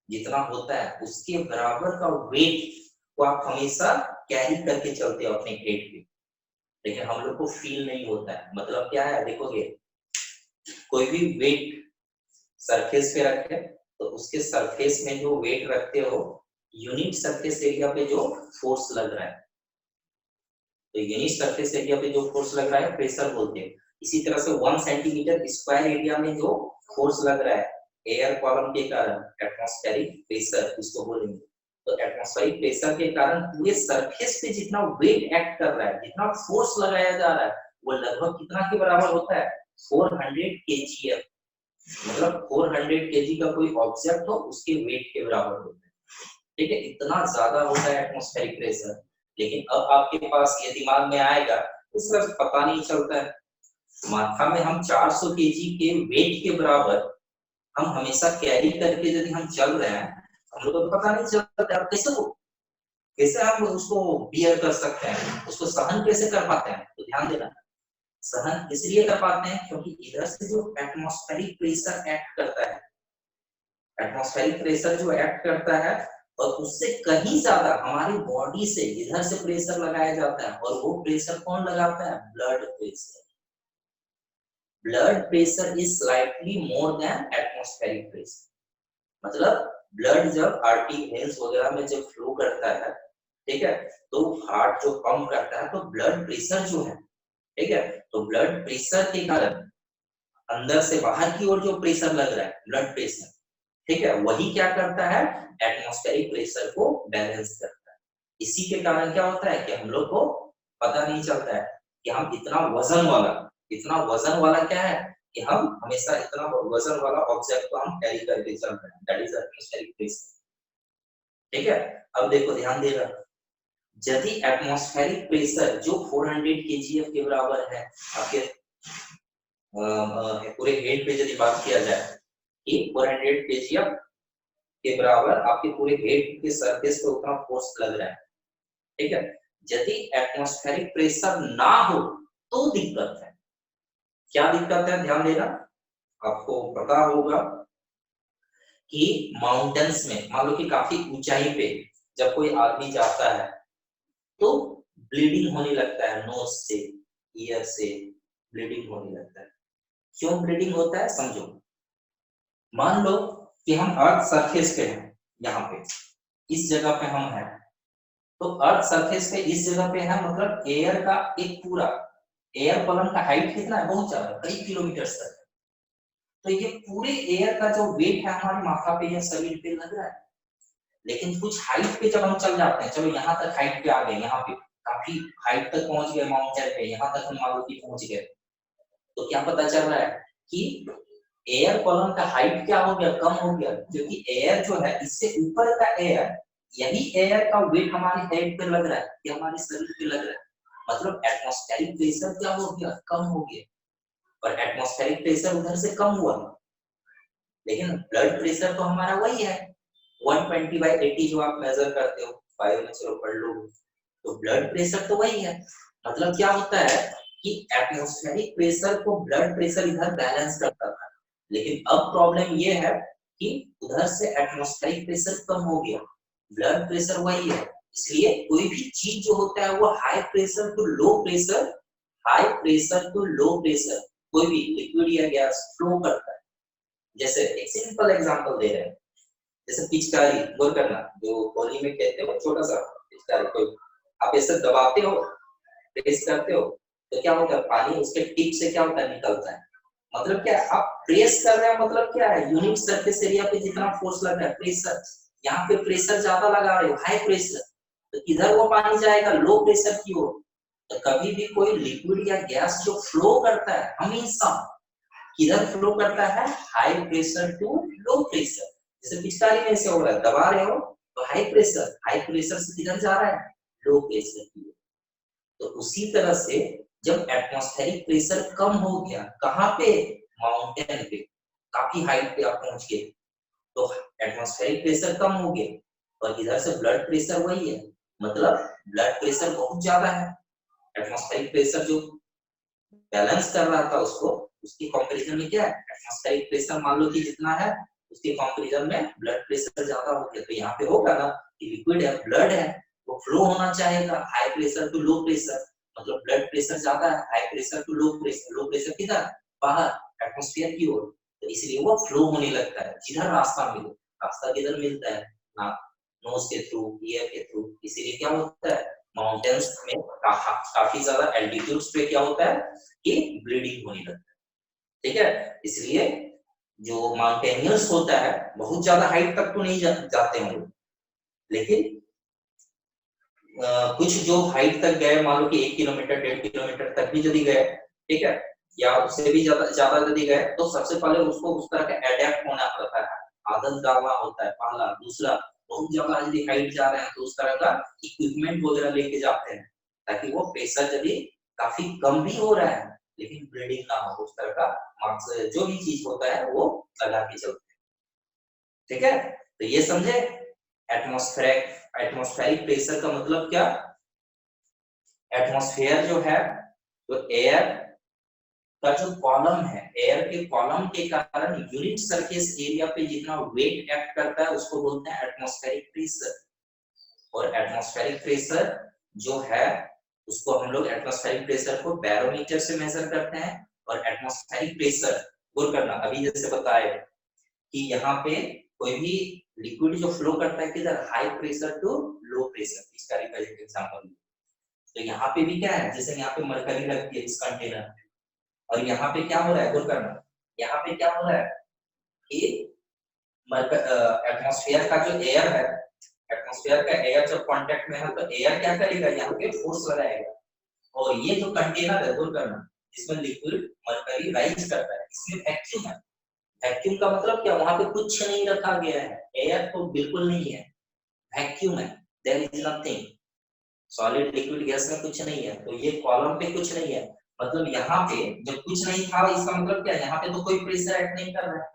[SPEAKER 1] जितना होता है उसके बराबर का वेट को आप हमेशा कैरी करके चलते हो अपने हेड पे, लेकिन हम लोग को फील नहीं होता है। मतलब क्या है? देखोगे, कोई भी वेट सरफेस पे रखे तो उसके सरफेस में जो वेट रखते हो, यूनिट सरफेस एरिया पे जो फोर्स लग रहा है, तो यूनिट सरफेस एरिया पे जो फोर्स लग रहा है प्रेशर बोलते हैं। इसी तरह से 1 सेंटीमीटर स्क्वायर एरिया में जो फोर्स लग रहा है एयर कॉलम के कारण, एटमॉस्फेरिक प्रेशर इसको बोलेंगे। तो एटमॉस्फेरिक प्रेशर के कारण पूरे सरफेस पे जितना वेट एक्ट कर रहा है, जितना फोर्स लगाया जा रहा है, वो लगभग कितना के बराबर होता है? 400 kgf। मतलब 400 केजी का कोई ऑब्जेक्ट हो उसके वेट के बराबर होता है। ठीक है, इतना ज्यादा होता है एटमॉस्फेरिक प्रेशर। लेकिन अब आपके पास ये दिमाग में आएगा, इसका पता नहीं चलता है। माथा में हम 400 केजी के वेट के बराबर हम हमेशा कैरी करके यदि हम चल रहे हैं, हम लोग को पता नहीं चलता कैसे हम उसको बियर कर सकते हैं, उसको सहन कैसे कर पाते हैं। तो ध्यान देना, सहन इसलिए कर पाते हैं क्योंकि इधर से जो एटमॉस्फेरिक प्रेशर एक्ट करता है, एटमॉस्फेरिक प्रेशर जो एक्ट करता है और उससे कहीं ज्यादा हमारी बॉडी से इधर से प्रेशर लगाया जाता है, और वो प्रेशर कौन लगाता है? Blood pressure. Blood pressure is slightly more than atmospheric pressure. मतलब ब्लड जब आर्टरी वेन्स वगैरह में जब फ्लो करता है, ठीक है, तो हार्ट जो पंप करता है, तो ब्लड प्रेशर जो है, ठीक है, तो ब्लड प्रेशर के कारण अंदर से बाहर की ओर जो प्रेशर लग रहा है, ब्लड प्रेशर, ठीक है, वही क्या करता है? एटमॉस्फेरिक प्रेशर को बैलेंस करता है। इसी के कारण क्या होता है कि हम लोग को पता नहीं चलता है कि हम इतना वजन वाला क्या है कि हम हमेशा इतना वजन वाला ऑब्जेक्ट को हम कैरी करके चल रहे हैं, दैट इज एटमॉस्फेरिक प्रेशर। ठीक है, अब देखो ध्यान देना, यदि एटमॉस्फेरिक प्रेशर जो 400 kgf के बराबर है, आपके पूरे हेड पे यदि बात किया जाए कि 400 kgf के बराबर आपके पूरे हेड के सरफेस पे उतना फोर्स लग रहा है, ठीक है, यदि एटमॉस्फेरिक प्रेशर ना हो तो दिक्कत है। क्या दिक्कत है? ध्यान देना, आपको पता होगा कि माउंटेन्स में मान लो कि काफी ऊंचाई पे जब कोई आदमी जाता है तो ब्लीडिंग होने लगता है, नोज से, ईयर से ब्लीडिंग होने लगता है। क्यों ब्लीडिंग होता है? समझो, मान लो कि हम अर्थ सरफेस पे हैं, यहाँ पे इस जगह पे हम हैं, तो अर्थ सरफेस पे इस जगह पे है, मतलब एयर का एक पूरा एयर बलून का हाइट कितना है? बहुत ज्यादा, कई किलोमीटर तक। तो ये पूरे एयर का जो वेट है हमारे माथा पे या शरीर पे लग रहा है, लेकिन कुछ हाइट पे जब हम चल जाते हैं, चलो यहाँ तक हाइट पे आ गए, यहाँ पे काफी हाइट तक पहुंच गए, माउंटेन पे यहाँ तक हम मान लो कि पहुंच गए, तो क्या पता चल रहा है कि एयर कॉलम का हाइट क्या हो गया? कम हो गया, क्योंकि एयर जो है इससे ऊपर का एयर, यही एयर का वेट हमारे हेड पे लग रहा है या हमारे शरीर पे लग रहा है, मतलब एटमॉस्फेरिक प्रेशर क्या हो गया? कम हो गया। और एटमॉस्फेरिक प्रेशर उधर से कम हुआ, लेकिन ब्लड प्रेशर तो हमारा वही है 120/80 जो आप मेजर करते हो, बायो में चलो पढ़ लो, तो ब्लड प्रेशर तो वही है। मतलब क्या होता है कि एटमॉस्फेरिक प्रेशर को ब्लड प्रेशर इधर बैलेंस करता था, लेकिन अब प्रॉब्लम ये है कि उधर से एटमॉस्फेरिक प्रेशर कम हो गया, ब्लड प्रेशर वही है। इसलिए कोई भी चीज जो होता है वो high pressure to low pressure, high pressure to low pressure, कोई भी लिक्विड या गैस फ्लो करता है। जैसे एक सिंपल एग्जांपल दे रहे हैं, जैसे पिचकारी, गौर करना, जो होली में कहते हो छोटा सा पिचकारी, कोई आप ऐसे दबाते हो, प्रेस करते हो, तो क्या होता है? पानी उसके टिप से क्या होता है? निकलता है। मतलब क्या है? आप प्रेस कर रहे हैं, मतलब क्या है? यूनिट सरफेस एरिया पे जितना फोर्स लग रहा है, प्रेशर, यहाँ पे प्रेशर ज्यादा लगा रहे हो, हाई प्रेशर, तो किधर वो पानी जाएगा? लो प्रेशर की ओर। तो कभी भी कोई लिक्विड या गैस जो फ्लो करता है, हमेशा किधर फ्लो करता है? High pressure to low pressure. जैसे पिचकारी में ऐसे हो रहा है, दबा रहे हो तो हाई प्रेशर से किधर जा रहा है? लो प्रेशर की ओर। तो उसी तरह से जब एटमॉस्फेरिक प्रेशर कम हो गया, कहाँ पे? माउंटेन पे, काफी हाइट पे आप पहुंच गए, तो एटमॉस्फेरिक प्रेशर कम हो गया, और इधर से ब्लड प्रेशर वही है, मतलब ब्लड प्रेशर बहुत ज्यादा है। एटमॉस्फेरिक प्रेशर जो बैलेंस कर रहा था उसको, उसकी कंपैरिजन में क्या है? एटमॉस्फेरिक प्रेशर मान लो कि जितना है, उसके कंपैरिजन में ब्लड प्रेशर ज्यादा हो गया, तो यहाँ पे होगा ना कि लिक्विड है, ब्लड है, वो फ्लो होना चाहेगा, high pressure to low pressure, मतलब ब्लड प्रेशर ज्यादा है, high pressure to low pressure किधर? बाहर, एटमॉस्फेयर की ओर, तो इसलिए वो फ्लो होने लगता है जिधर रास्ता मिले। रास्ता किधर मिलता है? ना नोज के थ्रू, ईयर के थ्रू, इसीलिए क्या होता है? माउंटेन्स में काफी ज्यादा एल्टीट्यूड्स पे क्या होता है कि ब्लीडिंग होने लगता है, ठीक है। इसलिए जो माउंटेनियर्स होता है, बहुत ज्यादा हाइट तक तो नहीं जाते हैं लोग, लेकिन कुछ जो हाइट तक गए, मान लो कि 1 किलोमीटर 1.5 किलोमीटर तक भी यदि गए, ठीक है, या उससे भी ज्यादा यदि गए, तो सबसे पहले उसको उस तरह का एडेप्ट होना पड़ता है, आदत डालना होता है, पहला। दूसरा, बहुत ज्यादा यदि हाइट जा रहे हैं तो उस तरह का इक्विपमेंट वगैरह लेके जाते हैं, ताकि वो प्रेशर यदि काफी कम भी हो रहा है लेकिन ब्लीडिंग ना हो, उस तरह का मास्क जो भी चीज होता है वो लगा के चलते हैं, ठीक है। तो ये समझे एटमॉस्फेरिक प्रेशर का मतलब क्या? एटमॉस्फेयर जो है, तो एयर का जो कॉलम है, एयर के कॉलम के कारण यूनिट सरफेस एरिया पे जितना वेट एक्ट करता है उसको बोलते हैं एटमॉस्फेरिक प्रेशर। और एटमॉस्फेरिक प्रेशर जो है उसको हम लोग एटमॉस्फेरिक प्रेशर को बैरोमीटर से मेजर करते हैं। और एटमॉस्फेरिक प्रेशर गौर करना, अभी जैसे बताए कि यहाँ पे कोई भी लिक्विड जो फ्लो करता है किधर, high pressure to low pressure, इसका रिप्रेजेंट एग्जांपल। तो यहाँ पे भी क्या है, जैसे यहाँ पे मरकरी लगती है इस कंटेनर, और यहाँ पे क्या हो रहा है गौर करना, यहाँ पे क्या हो रहा है कि एटमॉस्फेयर का जो एयर है, एटमॉस्फेयर का एयर जब कांटेक्ट में है तो एयर क्या करेगा, यहाँ पे फोर्स लगाएगा। और ये जो कंटेनर है गौर करना, जिसमें लिक्विड मरकरी राइज करता है, इसमें वैक्यूम है। वैक्यूम का मतलब क्या, वहां पे कुछ नहीं रखा गया है, एयर तो बिल्कुल नहीं है, वैक्यूम है, there is nothing. Solid liquid gas में कुछ नहीं है, तो ये कॉलम पे कुछ नहीं है, मतलब यहाँ पे जब कुछ नहीं था इसका मतलब क्या, यहाँ पे तो कोई प्रेशर एक्ट नहीं कर रहा है,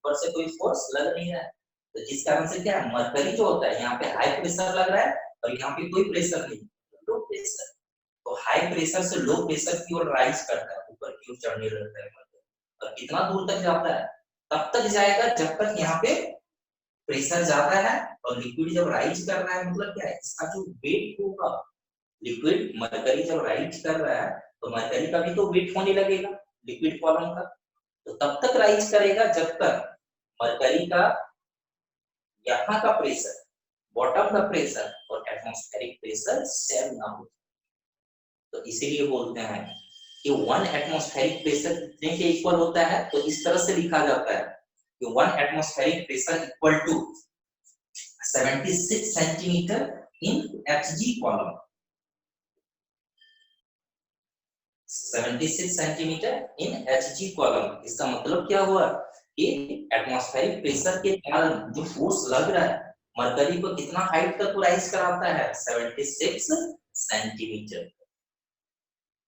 [SPEAKER 1] ऊपर से कोई फोर्स लग नहीं रहा है, तो जिस कारण से क्या है, मरकरी जो होता है यहाँ पे हाई प्रेशर लग रहा है और यहाँ पे कोई प्रेशर नहीं, लो प्रेशर। तो हाई प्रेशर से लो प्रेशर की ओर राइज करता है, ऊपर की ओर चढ़ने लगता है मरकरी, और कितना दूर तक जाता है, तब तक जाएगा जब तक यहाँ पे प्रेशर ज्यादा है। और लिक्विड जब राइज कर रहा है मतलब क्या है, इसका जो वेट होगा, लिक्विड मरकरी जब राइज कर रहा है तो मरकरी का भी तो वेट होने लगेगा लिक्विड कॉलम का, तो तब तक राइज करेगा जब तक मरकरी का यहाँ का प्रेशर, बॉटम का प्रेशर और एटमॉस्फेरिक प्रेशर सेम ना हो। तो इसीलिए बोलते हैं कि 1 एटमॉस्फेरिक प्रेशर कितने के इक्वल होता है, तो इस तरह से लिखा जाता है कि 1 atmospheric pressure equal to 76 centimetre in Hg column. 76 centimetre in Hg column, इसका मतलब क्या हुआ कि एटमॉस्फेरिक प्रेशर के कारण जो फोर्स लग रहा है मरकरी को कितना हाइट तक राइज कराता है, 76 सेंटीमीटर।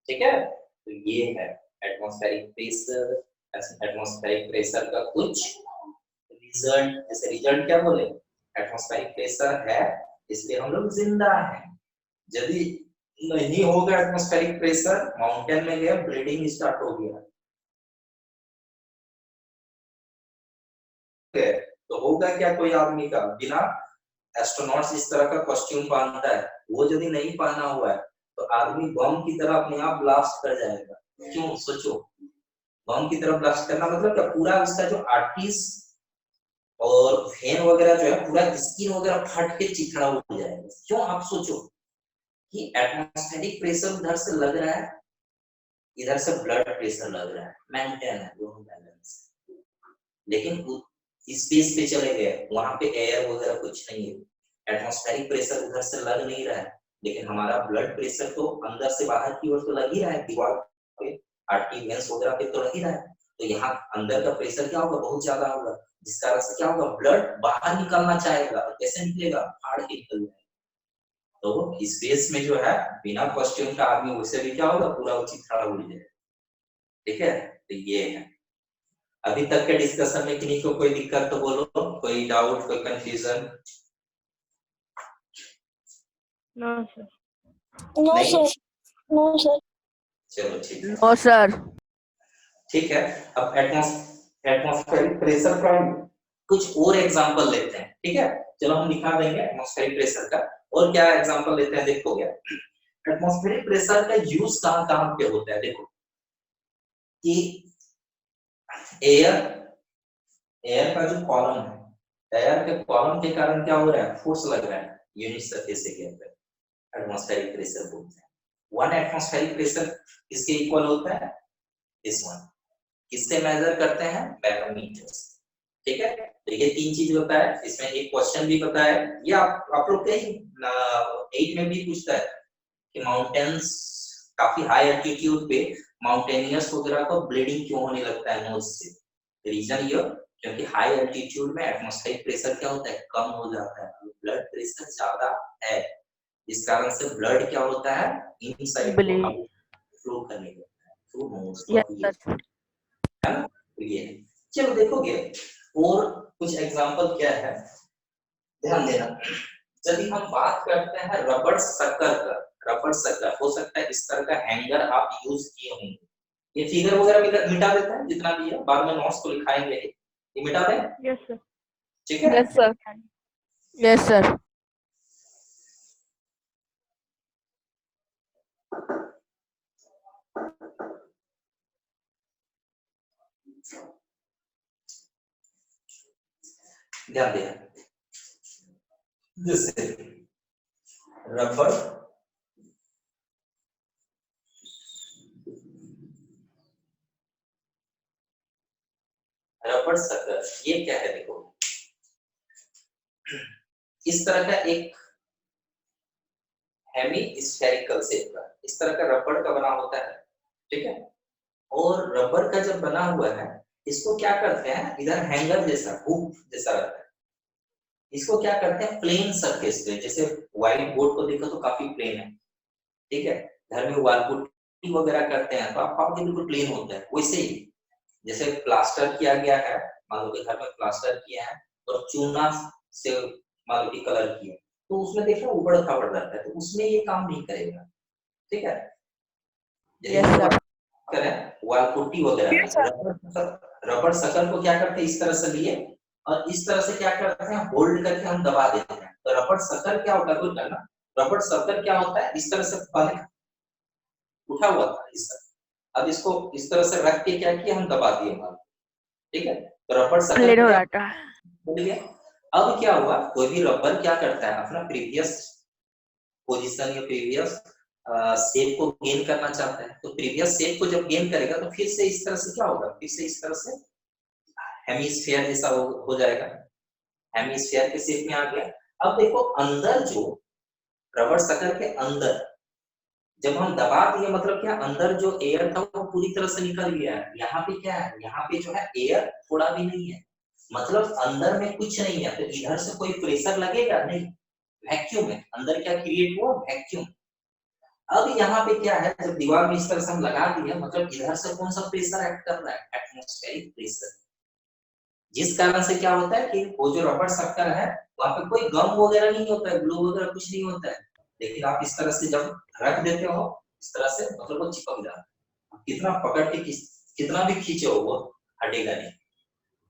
[SPEAKER 1] ठीक है, तो ये है एटमॉस्फेरिक प्रेशर, एटमॉस्फेरिक प्रेशर का कुछ रिजल्ट। जैसे रिजल्ट क्या बोले, एटमॉस्फेरिक प्रेशर है इसलिए हम लोग जिंदा हैं, यदि नहीं होगा एटमॉस्फेरिक प्रेशर, माउंटेन में गया ब्लीडिंग स्टार्ट हो गया, तो होगा क्या कोई आदमी का, बिना एस्ट्रोनॉट्स इस तरह का कॉस्ट्यूम पहनता है, वो यदि नहीं पहना हुआ है तो आदमी बम की तरह अपने आप ब्लास्ट कर जाएगा। क्यों, सोचो, बम की तरह ब्लास्ट करना मतलब क्या, पूरा उसका जो आर्टरीज और वेन वगैरह जो है, पूरा स्किन वगैरह फट के चिथड़ा हो जाएगा। क्यों, आप सोचो कि एटमॉस्फेरिक प्रेशर उधर से लग रहा है, इधर से ब्लड प्रेशर लग रहा है, मेंटेन है दोनों बैलेंस, लेकिन स्पेस पे चले गए, वहां पे एयर वगैरह कुछ नहीं है, एटमॉस्फेरिक प्रेशर उधर से लग नहीं रहा है, लेकिन हमारा ब्लड प्रेशर तो अंदर से बाहर की ओर तो लग ही रहा है, दीवार पे आर्टरी वेंस वगैरह पे तो लग ही रहा है, तो यहाँ अंदर का प्रेशर क्या होगा, बहुत ज्यादा होगा, जिस कारण से क्या होगा, ब्लड बाहर निकलना चाहेगा, कैसे निकलेगा, फाड़ के निकल जाएगा। तो स्पेस में जो है बिना कॉस्ट्यूम का आदमी वैसे भी क्या होगा, पूरा उचित खड़ा उड़ जाएगा। ठीक है, तो ये है। अभी तक के डिस्कशन में किन्हीं को कोई दिक्कत तो बोलो, कोई डाउट, कोई confusion?
[SPEAKER 2] No sir.
[SPEAKER 1] No sir,
[SPEAKER 2] no sir.
[SPEAKER 1] चलो ठीक है,
[SPEAKER 4] नो सर।
[SPEAKER 1] ठीक है। अब एटमॉस्फेरिक प्रेशर का कुछ और एग्जांपल लेते हैं, ठीक है, चलो हम दिखा देंगे एटमॉस्फेरिक प्रेशर का, और क्या एग्जांपल लेते हैं देखोगे। एटमॉस्फेरिक प्रेशर का यूज कहां कहां पे होता है, देखो कि एयर का जो कॉलम है, एयर के कॉलम के कारण क्या हो रहा है, फोर्स लग रहा है यूनिट सरफेस के अंदर, एटमॉस्फेरिक प्रेशर बोलते हैं। 1 एटमॉस्फेरिक प्रेशर किसके इक्वल होता है, दिस वन। किससे मेजर करते हैं, बैरोमीटर से। ठीक है, तो ये 3 चीज होता है, इसमें एक क्वेश्चन भी पता है, ये आप लोग कहीं 8 में भी पूछता है कि माउंटेन्स, काफी हाई एल्टीट्यूड पे माउंटेनियर्स वगैरह को ब्लीडिंग क्यों होने लगता है नोज से। रीजन ये, क्योंकि हाई एल्टीट्यूड में एटमॉस्फेरिक प्रेशर क्या होता है, कम हो जाता है, ब्लड प्रेशर ज्यादा है, इस कारण से ब्लड क्या होता है, इनसाइड फ्लो करने लगता है थ्रू नोज, है ना। तो ये है, चलो देखोगे और कुछ एग्जांपल क्या है, ध्यान देना। यदि हम बात करते हैं रबड़ सकर का, रबड़ सकर हो सकता है इस तरह का हैंगर आप यूज किए होंगे, ये फिगर वगैरह मिटा देता है जितना भी है, बाद में नोट्स को लिखाएंगे, ये मिटा दें,
[SPEAKER 2] यस सर।
[SPEAKER 1] ठीक है।
[SPEAKER 3] Yes sir.
[SPEAKER 4] Yes sir.
[SPEAKER 1] ध्यान देना, जैसे रबर रबर सकर, ये क्या है देखो, इस तरह का एक हेमी स्फेरिकल शेप का इस तरह का रबड़ का बना होता है, ठीक है। और रबर का जब बना हुआ है, इसको क्या करते हैं, इधर हैंगर जैसा हुक जैसा रहता है, इसको क्या करते हैं प्लेन सरफेस पे, जैसे व्हाइट बोर्ड को देखो तो काफी प्लेन है, ठीक है। घर में वॉल पुट्टी वगैरह करते हैं तो आप पाओगे बिल्कुल प्लेन होता है। वैसे ही जैसे प्लास्टर किया गया है, मान लो कि घर में प्लास्टर किया है और चूना से मान लो कि कलर किया, तो उसमें देखो उबड़ खाबड़ रहता है, तो उसमें ये काम नहीं करेगा, ठीक है।
[SPEAKER 4] Yes sir.
[SPEAKER 1] करें वॉल पुट्टी वगैरह, रबर शकल को क्या करते हैं, इस तरह से लिए और इस तरह से क्या करते हैं, होल्ड करके हम दबा देते हैं। तो रबर शकल क्या होता है, कुछ करना, रबर सर्कल क्या होता है, इस तरह से पहले उठा हुआ था इस तरह, अब इसको इस तरह से रख के क्या किया, हम दबा दिए माल, ठीक है। तो रबर सर्कल
[SPEAKER 4] प्लेन हो
[SPEAKER 1] क्या
[SPEAKER 4] रहा था।
[SPEAKER 1] बोल गया। अब क्या हुआ, कोई भी रबर क्या करता है, अपना प्रीवियस पोजीशन या प्रीवियस शेप को गेन करना चाहता है, तो प्रीवियस शेप को जब गेन करेगा तो फिर से इस तरह से क्या होगा, फिर से इस तरह से हेमिस्फीयर जैसा हो जाएगा, हेमिस्फीयर के शेप में आ गया। अब देखो अंदर जो रबर शकर के अंदर जब हम दबा दिए, मतलब क्या, अंदर जो एयर था वो पूरी तरह से निकल गया है। यहाँ पे क्या है, यहाँ पे जो है एयर थोड़ा भी नहीं है, मतलब अंदर में कुछ नहीं है, तो इधर से कोई प्रेशर लगेगा नहीं, वैक्यूम है अंदर, क्या क्रिएट हुआ, वैक्यूम। अब यहाँ पे क्या है, जब दीवार में इस तरह से हम लगा दिए, मतलब इधर से कौन सा प्रेशर एक्ट कर रहा है, एटमॉस्फेरिक प्रेशर, जिस कारण से क्या होता है कि वो जो रबर शक्कर है वहां पे कोई गम वगैरह नहीं होता है, ग्लू वगैरह कुछ नहीं होता है, लेकिन आप इस तरह से जब रख देते हो इस तरह से, मतलब वो चिपक जाता है, कितना पकड़ के कितना भी खींचो वो हटेगा नहीं।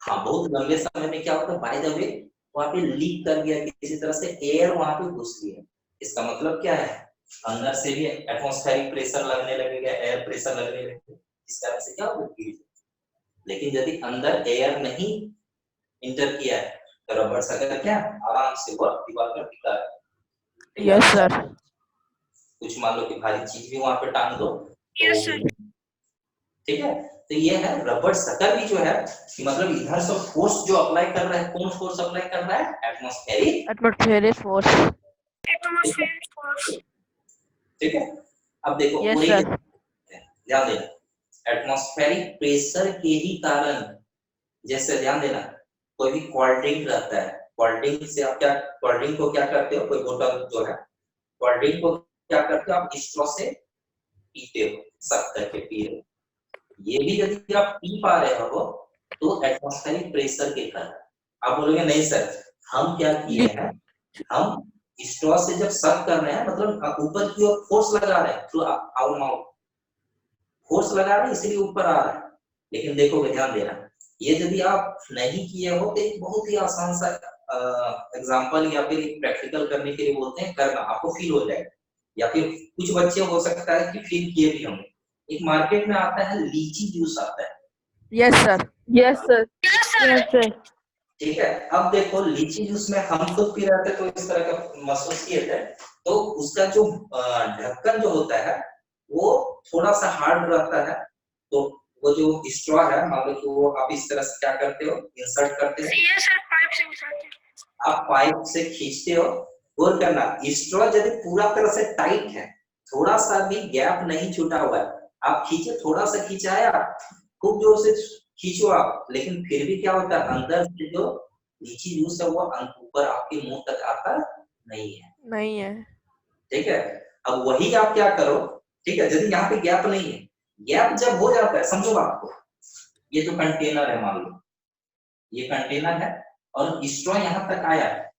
[SPEAKER 1] हाँ, बहुत लंबे समय में क्या होता है, बाय द वे वहां पे लीक कर गया किसी तरह से, एयर वहां पे घुस गया, इसका मतलब क्या है, अंदर से भी एटमॉस्फेरिक प्रेशर लगने लगेगा, एयर प्रेशर लगने लगेगा, इस कारण से क्या होगा। लेकिन यदि अंदर एयर नहीं इंटर किया है तो रबर शकर क्या आराम से वो दीवार पर टिका है।
[SPEAKER 4] Yes sir.
[SPEAKER 1] कुछ मान लो कि भारी चीज भी वहां पे टांग दो तो
[SPEAKER 3] यस सर।
[SPEAKER 1] ठीक है। तो ये है रबर शकर भी जो है कि मतलब इधर से फोर्स जो अप्लाई कर रहा है, कौन फोर्स अप्लाई कर रहा है, atmospheric,
[SPEAKER 4] atmospheric force.
[SPEAKER 3] Atmospheric force.
[SPEAKER 1] ठीक है। अब देखो
[SPEAKER 4] यस
[SPEAKER 1] पूरी
[SPEAKER 4] सर।
[SPEAKER 1] ध्यान देना, एटमॉस्फेरिक प्रेशर के ही कारण, जैसे ध्यान देना, कोई भी कोल्ड ड्रिंक रहता है, कोल्ड ड्रिंक से आप क्या, कोल्ड ड्रिंक को क्या करते हो, कोई बोतल जो है कोल्ड ड्रिंक को क्या करते हो, आप स्ट्रॉ से पीते हो, सक करके पी रहे हो, ये भी यदि आप पी पा रहे हो तो एटमॉस्फेरिक प्रेशर के कारण। आप बोलोगे नहीं सर, हम क्या किए हैं, हम स्ट्रॉ से जब सक कर रहे हैं, मतलब ऊपर की ओर फोर्स लगा रहे हैं थ्रू आवर माउथ, फोर्स लगा रहे हैं इसलिए ऊपर आ रहा है। लेकिन देखोगे, ध्यान देना, ये यदि आप नहीं किए हो तो एक बहुत ही आसान सा एग्जांपल या फिर प्रैक्टिकल करने के लिए बोलते हैं, करना आपको फील हो जाएगा, या फिर कुछ बच्चे हो सकता है कि फील किए भी होंगे। एक मार्केट में आता है लीची जूस आता है,
[SPEAKER 4] yes sir.
[SPEAKER 3] Yes sir.
[SPEAKER 2] Yes sir.
[SPEAKER 1] ठीक है। अब देखो लीची जूस में हम खुद पी रहे थे तो इस तरह का महसूस किए थे, तो उसका जो ढक्कन जो होता है वो थोड़ा सा हार्ड रहता है, तो वो जो स्ट्रॉ है, मान लो कि वो आप इस तरह से क्या करते हो, इंसर्ट करते हो,
[SPEAKER 3] यस सर, पाइप से उठाते हैं।
[SPEAKER 1] आप पाइप से खींचते हो। गौर करना, स्ट्रॉ यदि पूरा तरह से टाइट है, थोड़ा सा भी गैप नहीं छूटा हुआ है, आप खींचे, थोड़ा सा खींचाया, खूब जोर से खींचो आप, लेकिन फिर भी क्या होता है, अंदर से जो लीची जूस है वो ऊपर आपके मुंह तक आता नहीं है,
[SPEAKER 4] नहीं है।
[SPEAKER 1] ठीक है। अब वही आप क्या करो, ठीक है, यदि यहाँ पे गैप नहीं है, गैप जब हो जाता है, समझो आपको, ये तो कंटेनर है, मान लो ये कंटेनर है और स्ट्रॉ यहाँ तक आया है,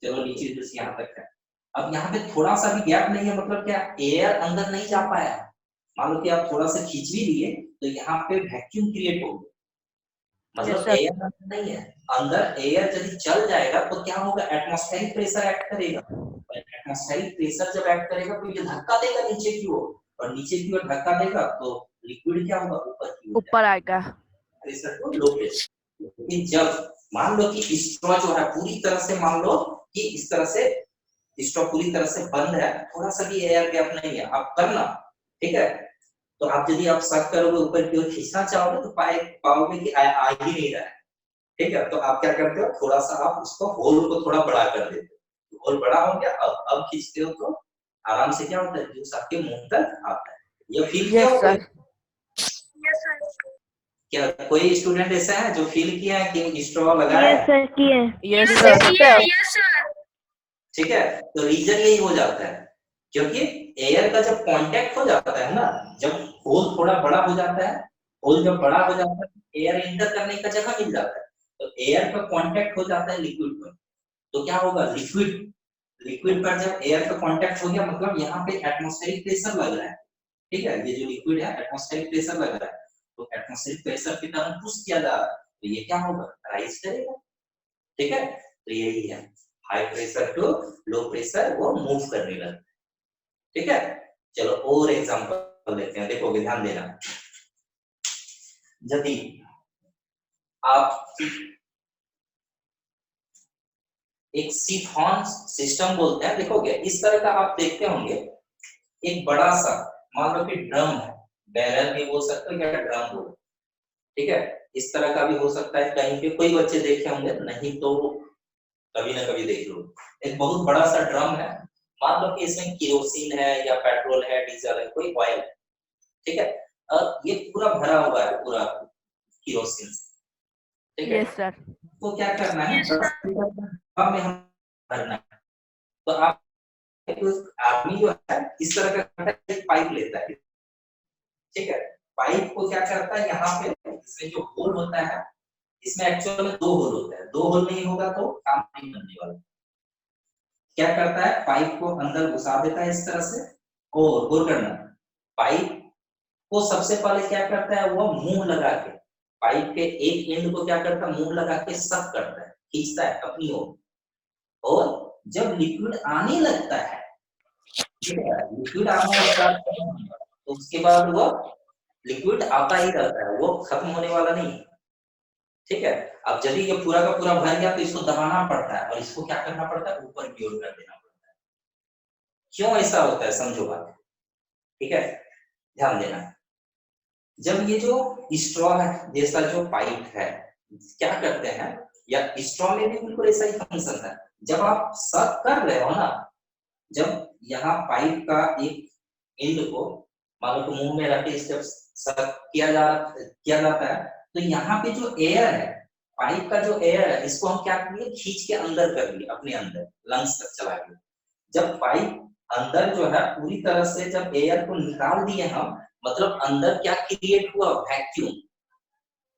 [SPEAKER 1] चलो लीची जूस यहाँ तक है, अब यहाँ पे थोड़ा सा भी गैप नहीं है, मतलब क्या, एयर अंदर नहीं जा पाया, मान लो कि आप थोड़ा सा खींच भी लिए तो यहाँ पे वैक्यूम क्रिएट हो गया,
[SPEAKER 4] Yes,
[SPEAKER 1] मतलब
[SPEAKER 4] sir.
[SPEAKER 1] एयर नहीं है अंदर, एयर यदि चल जाएगा तो क्या होगा, एटमॉस्फेरिक प्रेशर एक्ट करेगा, और एटमॉस्फेरिक प्रेशर जब एक्ट करेगा तो ये धक्का देगा नीचे की ओर, और नीचे की ओर धक्का देगा तो लिक्विड क्या होगा, ऊपर की ओर
[SPEAKER 4] ऊपर आएगा।
[SPEAKER 1] प्रेशर को लो प्रेशर। लेकिन जब मान लो कि स्ट्रॉ जो है पूरी तरह से, मान लो कि इस तरह से स्ट्रॉ पूरी तरह से बंद है, थोड़ा सा भी एयर गैप नहीं है, आप करना, ठीक है, तो आप यदि आप शक करोगे ऊपर की ओर खींचना चाहोगे तो पाओगे कि आ ही नहीं रहा है, ठीक है, तो आप क्या करते हो, थोड़ा सा आप उसको होल को थोड़ा बड़ा कर देते हो, होल बड़ा हो गया, अब खींचते हो तो आराम से क्या होता है, जूस आपके मुंह तक आता है। ये फील किया
[SPEAKER 4] Yes,
[SPEAKER 1] होगा?
[SPEAKER 4] sir.
[SPEAKER 1] क्या कोई स्टूडेंट ऐसा है जो फील किया है कि स्ट्रॉ लगा
[SPEAKER 2] यस
[SPEAKER 1] है?
[SPEAKER 2] सर किए।
[SPEAKER 4] Yes, sir.
[SPEAKER 1] ठीक है, तो रीजन यही हो जाता है क्योंकि एयर का जब कांटेक्ट हो जाता है ना, जब होल थोड़ा बड़ा हो जाता है, होल जब बड़ा हो जाता है एयर इंटर करने का जगह मिल जाता है, तो एयर का कांटेक्ट हो जाता है लिक्विड पर, तो क्या होगा, लिक्विड लिक्विड पर जब एयर का कांटेक्ट हो गया मतलब यहाँ पे एटमॉस्फेरिक प्रेशर लग रहा है, ठीक है, ये जो लिक्विड है एटमॉस्फेरिक प्रेशर लग रहा है, तो एटमॉस्फेरिक प्रेशर की तरफ पुश किया जा रहा है, तो ये क्या होगा, राइज करेगा, ठीक है, तो यही है high pressure to low pressure वो मूव करने लगता है, ठीक है। चलो और एग्जांपल लेते हैं, देखोगे ध्यान देना, यदि आप एक सिफॉन सिस्टम बोलते हैं, देखोगे इस तरह का आप देखते होंगे, एक बड़ा सा मान लो कि ड्रम है, बैरल भी बोल सकते हो या ड्रम बोल, ठीक है, इस तरह का भी हो सकता है, कहीं पे कोई बच्चे देखे होंगे, नहीं तो कभी ना कभी देख लो, एक बहुत बड़ा सा ड्रम है, मान लो कि इसमें केरोसिन है या पेट्रोल है, डीजल है, कोई ऑयल है, ठीक है, अब ये पूरा भरा हुआ है पूरा केरोसिन से, ठीक है,
[SPEAKER 4] Yes, sir.
[SPEAKER 1] तो क्या करना है, 10 लीटर ड्रम में हम भरना है, तो आप आदमी जो है इस तरह का एक पाइप लेता है, ठीक है, पाइप को क्या करता है, यहाँ पे इसमें जो होल होता है, इसमें एक्चुअल में 2 होल होता है, 2 होल नहीं होगा तो काम नहीं बनने वाला, क्या करता है, पाइप को अंदर घुसा देता है इस तरह से, और गौर करना, पाइप को सबसे पहले क्या करता है, वो मुंह लगा के पाइप के एक एंड को क्या करता है, मुंह लगा के सक करता है, खींचता है अपनी ओर, और जब लिक्विड आने लगता है, ठीक है, लिक्विड आना स्टार्ट तो उसके बाद वो लिक्विड आता ही रहता है, वो खत्म होने वाला नहीं है, ठीक है, अब यदि ये पूरा का पूरा भर गया तो इसको दबाना पड़ता है और इसको क्या करना पड़ता है, ऊपर की ओर कर देना पड़ता है, क्यों ऐसा होता है समझो बात, ठीक है, ध्यान देना, जब ये जो स्ट्रॉ है जैसा जो पाइप है, क्या करते हैं, या स्ट्रॉ में भी बिल्कुल ऐसा ही फंक्शन है, जब आप सक कर रहे हो ना, जब यहाँ पाइप का एक एंड को मान लो तो मुंह में रख के जब सक किया जाता है, तो यहाँ पे जो एयर है, पाइप का जो एयर है, इसको हम क्या करेंगे, खींच के अंदर कर लिए, अपने अंदर लंग्स तक चला गया, जब पाइप अंदर जो है पूरी तरह से जब एयर को निकाल दिए हम, मतलब अंदर क्या क्रिएट हुआ, वैक्यूम,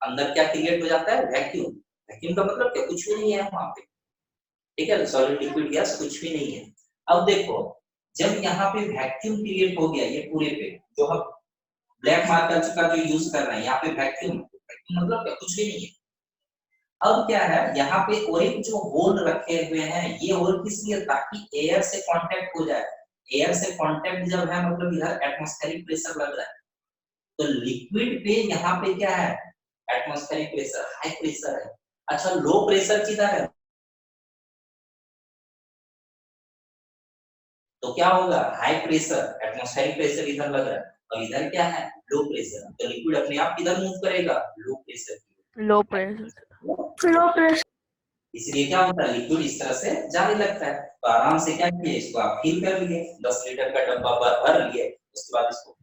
[SPEAKER 1] अंदर क्या क्रिएट हो जाता है, वैक्यूम, वैक्यूम का मतलब क्या, कुछ भी नहीं है वहां पे, ठीक है, सॉलिड लिक्विड गैस कुछ भी नहीं है। अब देखो जब यहाँ पे वैक्यूम क्रिएट हो गया, ये पूरे पे जो हम ब्लैक मार्कर का जो यूज कर रहे हैं, यहाँ पे वैक्यूम, वैक्यूम मतलब क्या, कुछ भी नहीं है, अब क्या है, यहाँ पे और एक जो होल रखे हुए हैं, ये होल किस लिए, ताकि एयर से कांटेक्ट हो जाए, एयर से कांटेक्ट जब है मतलब इधर एटमॉस्फेरिक प्रेशर लग रहा है, तो लिक्विड पे यहाँ पे क्या है, एटमॉस्फेरिक प्रेशर, हाई प्रेशर है, अच्छा लो प्रेशर किधर है, तो क्या होगा, हाई प्रेशर, एटमॉस्फेरिक प्रेशर इधर लग रहा है, और इधर क्या है, लो प्रेशर, तो लिक्विड अपने आप किधर मूव करेगा, लो प्रेशर की
[SPEAKER 4] Low pressure.
[SPEAKER 2] Low pressure.
[SPEAKER 1] इसलिए क्या होता है, लिक्विड इस तरह से जाने लगता है, तो आराम से क्या किए, इसको आप फिल कर लिए, 10 लीटर का डब्बा भर लिए, उसके बाद इसको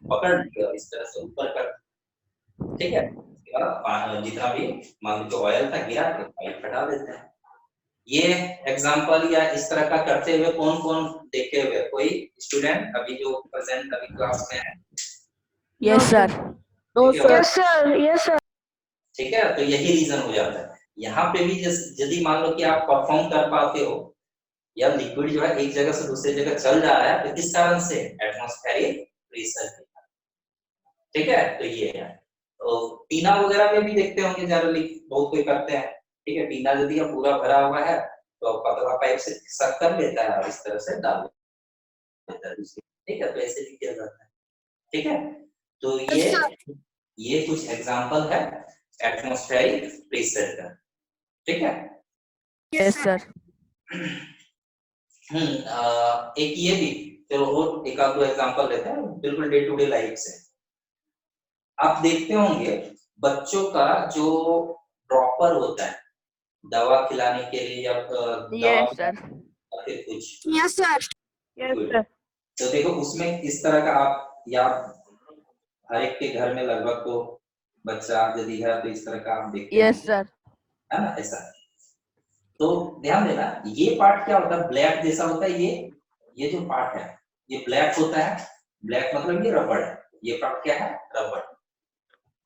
[SPEAKER 1] पकड़ लिए और इस तरह से ऊपर कर, ठीक है, उसके बाद जितना भी मान लो ऑयल था गिरा तो पाइप हटा देते हैं। ये एग्जांपल या इस तरह का करते हुए कौन कौन देखे हुए, कोई स्टूडेंट अभी जो प्रेजेंट अभी क्लास में है,
[SPEAKER 4] Yes, sir.
[SPEAKER 3] No,
[SPEAKER 1] ठीक है,
[SPEAKER 3] sir.
[SPEAKER 2] Yes sir, yes sir.
[SPEAKER 1] ठीक है, तो यही रीजन हो जाता है, यहाँ पे भी यदि मान लो कि आप परफॉर्म कर पाते हो, या लिक्विड जो है एक जगह से दूसरी जगह चल रहा है, तो किस कारण से, एटमॉस्फेरिक प्रेशर के कारण, ठीक है, तो ये है। तो टीना वगैरह में भी देखते होंगे जनरली, बहुत कोई करते हैं। ठीक है, टीना यदि अब पूरा भरा हुआ है तो पतला पाइप से सक कर लेता है और इस तरह से डाल देता है दूसरी। ठीक है, तो ऐसे भी किया जाता है। ठीक है, तो ये कुछ एग्जांपल है एटमॉस्फेरिक प्रेशर का। ठीक है,
[SPEAKER 4] यस सर।
[SPEAKER 1] एक ये भी, चलो और एक आध दो एग्जांपल लेते हैं बिल्कुल डे टू डे लाइफ से। आप देखते होंगे बच्चों का जो ड्रॉपर होता है दवा खिलाने के लिए या दवा
[SPEAKER 4] यस सर।
[SPEAKER 1] या फिर कुछ,
[SPEAKER 3] यस सर।
[SPEAKER 2] Yes sir.
[SPEAKER 1] तो देखो उसमें इस तरह का आप, या हर एक के घर में लगभग तो बच्चा यदि है तो इस तरह का आप देखते
[SPEAKER 4] यस
[SPEAKER 1] होंगे,
[SPEAKER 4] सर।
[SPEAKER 1] है ना ऐसा। तो ध्यान देना, ये पार्ट क्या होता है, ब्लैक जैसा होता है। ये जो पार्ट है ये ब्लैक होता है। ब्लैक मतलब ये रबड़ है, ये पार्ट क्या है, रबड़।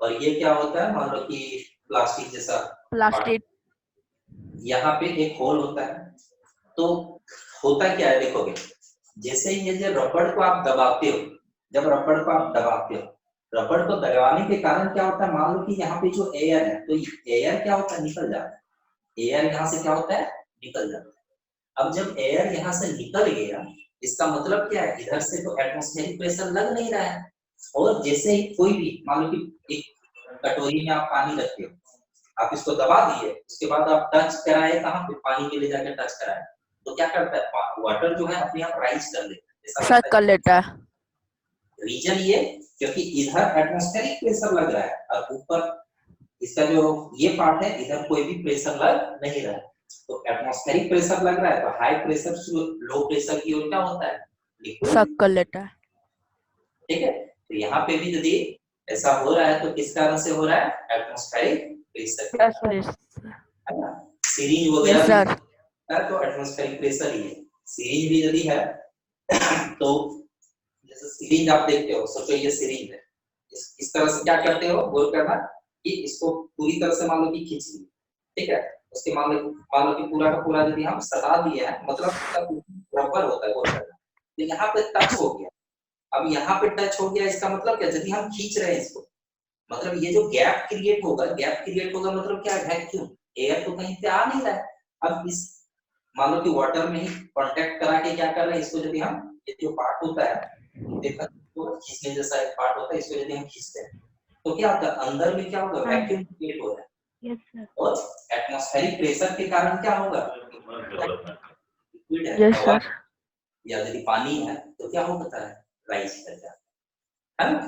[SPEAKER 1] और ये क्या होता है, मान लो कि प्लास्टिक जैसा
[SPEAKER 4] प्लास्टिक।
[SPEAKER 1] यहाँ पे एक होल होता है। तो होता क्या है देखोगे, जैसे ये जो रबड़ को आप दबाते हो, जब रबड़ को आप दबाते हो, रबड़ को दबाने के कारण क्या होता है, मान लो कि यहाँ पे जो एयर है तो एयर क्या होता है, निकल जाता है। एयर यहाँ से क्या होता है, निकल जाता है। अब जब एयर यहाँ से निकल गया, इसका मतलब क्या है, इधर से तो एटमॉस्फेरिक प्रेशर लग नहीं रहा है। और जैसे ही कोई भी, मान लो कि एक कटोरी में आप पानी रखते हो, आप इसको दबा दिए, उसके बाद आप टच कराए कहाँ पे, पानी के लिए जाकर टच कराए, तो क्या करता है, वाटर जो है अपने आप राइज कर लेता है, ऐसा
[SPEAKER 4] सक
[SPEAKER 1] लगता
[SPEAKER 4] कर
[SPEAKER 1] है।
[SPEAKER 4] लेता है।
[SPEAKER 1] रीजन ये, क्योंकि इधर एटमॉस्फेरिक प्रेशर लग रहा है और ऊपर इसका जो ये पार्ट है इधर कोई भी प्रेशर लग नहीं रहा है। तो एटमॉस्फेरिक प्रेशर लग रहा है तो हाई प्रेशर से लो प्रेशर की ओर क्या होता है, लिक्विड।
[SPEAKER 4] सक कर लेता है।
[SPEAKER 1] ठीक है, तो यहाँ पे भी यदि ऐसा हो रहा है तो किस कारण से हो रहा है, एटमॉस्फेरिक प्रेशर के कारण,
[SPEAKER 4] यस
[SPEAKER 1] है ना। सीरीज वगैरह भी
[SPEAKER 4] सर।
[SPEAKER 1] है तो एटमॉस्फेरिक प्रेशर ही है। सीरीज भी यदि है तो जैसे सीरीज आप देखते हो, सोचो ये सीरीज है, इस तरह से क्या करते हो, गोल करना, कि इसको पूरी तरह से मान लो कि खींच लिया। ठीक है, उसके मान लो कि पूरा का पूरा यदि हम सटा दिए हैं, मतलब रबर होता है गोल करना, तो यहाँ पे टच हो गया। अब यहाँ पे टच हो गया, इसका मतलब क्या, यदि हम खींच रहे हैं इसको, मतलब ये जो गैप क्रिएट होगा, मतलब क्या है, वैक्यूम, एयर तो कहीं पे आ नहीं रहा है। अब इस मान लो कि वाटर में ही कांटेक्ट करा के क्या कर रहे हैं, इसको यदि हम, ये जो पार्ट होता है, देखा तो खींचने जैसा एक पार्ट होता है, इसको यदि हम खींचते हैं तो क्या होता है, अंदर में क्या होगा, वैक्यूम क्रिएट हो रहा है।
[SPEAKER 2] Yes sir.
[SPEAKER 1] और एटमॉस्फेरिक प्रेशर के कारण क्या होगा, लिक्विड है,
[SPEAKER 4] यस
[SPEAKER 1] हवा
[SPEAKER 4] सर।
[SPEAKER 1] या यदि पानी है तो क्या होता है, राइज कर जाता है ना।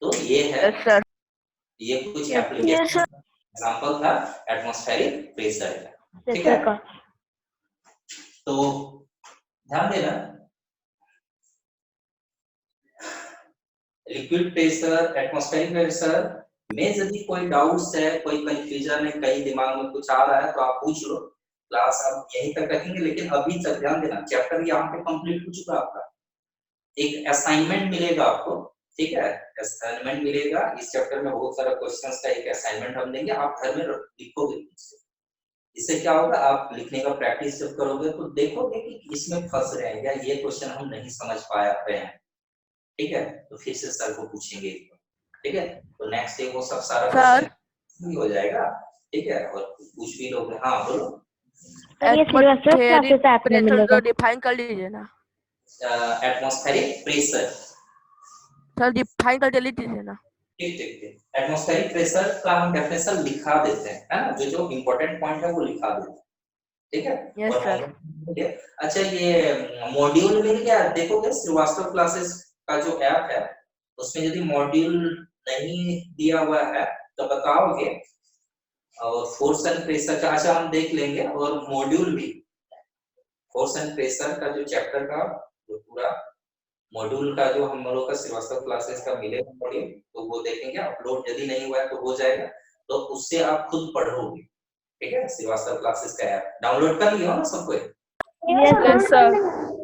[SPEAKER 1] तो ये है,
[SPEAKER 4] यस सर।
[SPEAKER 1] ये कुछ
[SPEAKER 2] यस
[SPEAKER 1] एप्लीकेशन
[SPEAKER 2] सर।
[SPEAKER 1] एग्जांपल था एटमॉस्फेरिक प्रेशर का। ठीक
[SPEAKER 2] प्रेशर
[SPEAKER 1] है,
[SPEAKER 2] का।
[SPEAKER 1] तो ध्यान देना, लिक्विड प्रेशर, एटमॉस्फेरिक प्रेशर में यदि कोई डाउट्स है, कोई कंफ्यूजन है, कहीं दिमाग में कुछ आ रहा है तो आप पूछ लो। क्लास अब यहीं तक रखेंगे, लेकिन अभी तक ध्यान देना, चैप्टर यहाँ पे कंप्लीट हो चुका आपका। एक असाइनमेंट मिलेगा आपको, ठीक है, असाइनमेंट मिलेगा इस चैप्टर में, बहुत सारा क्वेश्चंस का एक असाइनमेंट हम देंगे, आप घर में लिखोगे। इससे क्या होगा, आप लिखने का प्रैक्टिस जब करोगे तो देखोगे कि इसमें फंस रहे हैं या ये क्वेश्चन हम नहीं समझ पा रहे हैं। ठीक है, तो फिर से सर को पूछेंगे। ठीक है, तो नेक्स्ट डे वो सब सारा
[SPEAKER 4] सर।
[SPEAKER 1] क्वेश्चन हो जाएगा। ठीक है, और पूछ भी लोगे। हाँ बोलो।
[SPEAKER 2] सर ये सिलेबस क्लासेस ऐप में
[SPEAKER 4] प्रेशर
[SPEAKER 2] मिलेगा।
[SPEAKER 4] को डिफाइन कर लीजिए ना
[SPEAKER 1] एटमॉस्फेरिक प्रेशर,
[SPEAKER 4] सर, डिफाइन कर लीजिए ना।
[SPEAKER 1] ठीक ठीक ठीक। एटमॉस्फेरिक प्रेशर का हम डेफिनेशन लिखा देते हैं, है ना, जो इंपॉर्टेंट पॉइंट है वो लिखा देते हैं। ठीक है,
[SPEAKER 4] यस
[SPEAKER 1] और
[SPEAKER 4] सर।
[SPEAKER 1] अच्छा ये मॉड्यूल मिल गया, देखोगे श्रीवास्तव क्लासेस का जो ऐप है उसमें यदि मॉड्यूल नहीं दिया हुआ है तो बताओगे, और फोर्स एंड प्रेशर का अच्छा हम देख लेंगे, और मॉड्यूल भी फोर्स एंड प्रेशर का जो चैप्टर का जो पूरा मॉड्यूल का जो हम लोग का श्रीवास्तव क्लासेस का मिलेगा मॉड्यूल, तो वो देखेंगे। अपलोड यदि नहीं हुआ है तो हो जाएगा, तो उससे आप खुद पढ़ोगे। ठीक है, श्रीवास्तव क्लासेस का ऐप डाउनलोड कर लिया ना सबको।
[SPEAKER 4] Yes sir.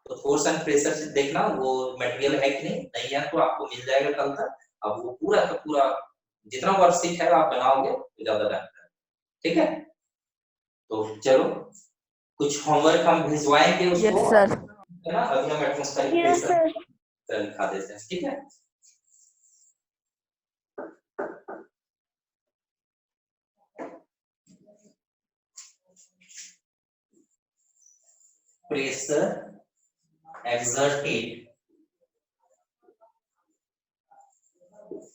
[SPEAKER 1] तो फोर्स एंड प्रेशर से देखना वो मटेरियल है कि नहीं है, तो आपको मिल जाएगा कल तक। अब वो पूरा का पूरा जितना वर्कशीट है आप बनाओगे तो ज्यादा बेहतर है। ठीक है, तो चलो कुछ होमवर्क हम भिजवाएंगे उसको,
[SPEAKER 4] यस सर।
[SPEAKER 1] है ना। अभी हम एटमॉस्फेरिक
[SPEAKER 2] यस
[SPEAKER 1] प्रेशर
[SPEAKER 2] सर।
[SPEAKER 1] लिखा देते हैं। ठीक है, pressure exerted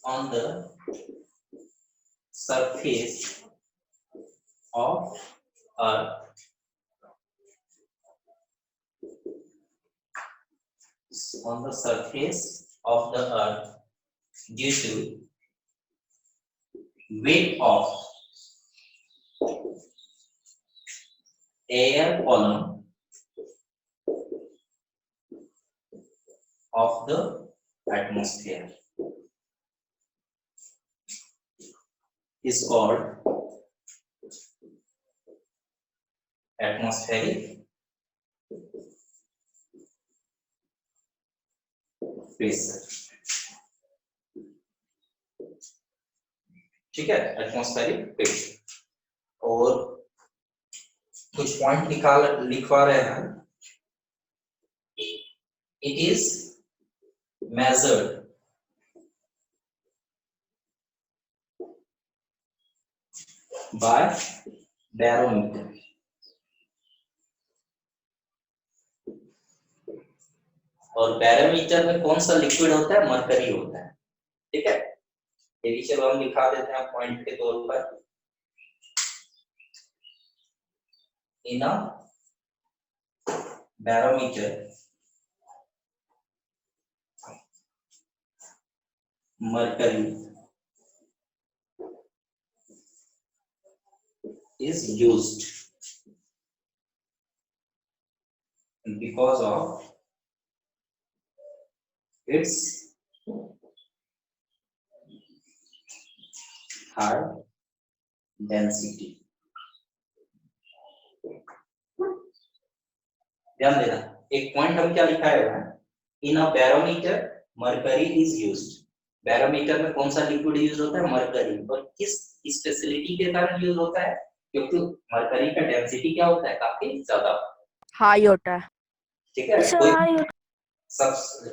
[SPEAKER 1] on the surface of earth due to weight of air column of the atmosphere is called atmospheric pressure। ठीक है, एटमॉस्फेरिक प्रेशर। और कुछ पॉइंट लिखवा रहे हैं। It is measured by barometer। और बैरोमीटर में कौन सा लिक्विड होता है? मरकरी होता है। ठीक है, ये भी चलो हम लिखा देते हैं पॉइंट के तौर पर। इन a barometer mercury is used because of its high density। ध्यान देना, एक पॉइंट हम क्या लिखा है? In a barometer mercury is used. Barometer में कौन सा लिक्विड यूज होता है? मरकरी। और किस स्पेशलिटी के कारण यूज होता है? क्योंकि मरकरी का डेंसिटी क्या होता है? काफी ज्यादा
[SPEAKER 4] हाई होता है।
[SPEAKER 1] ठीक है,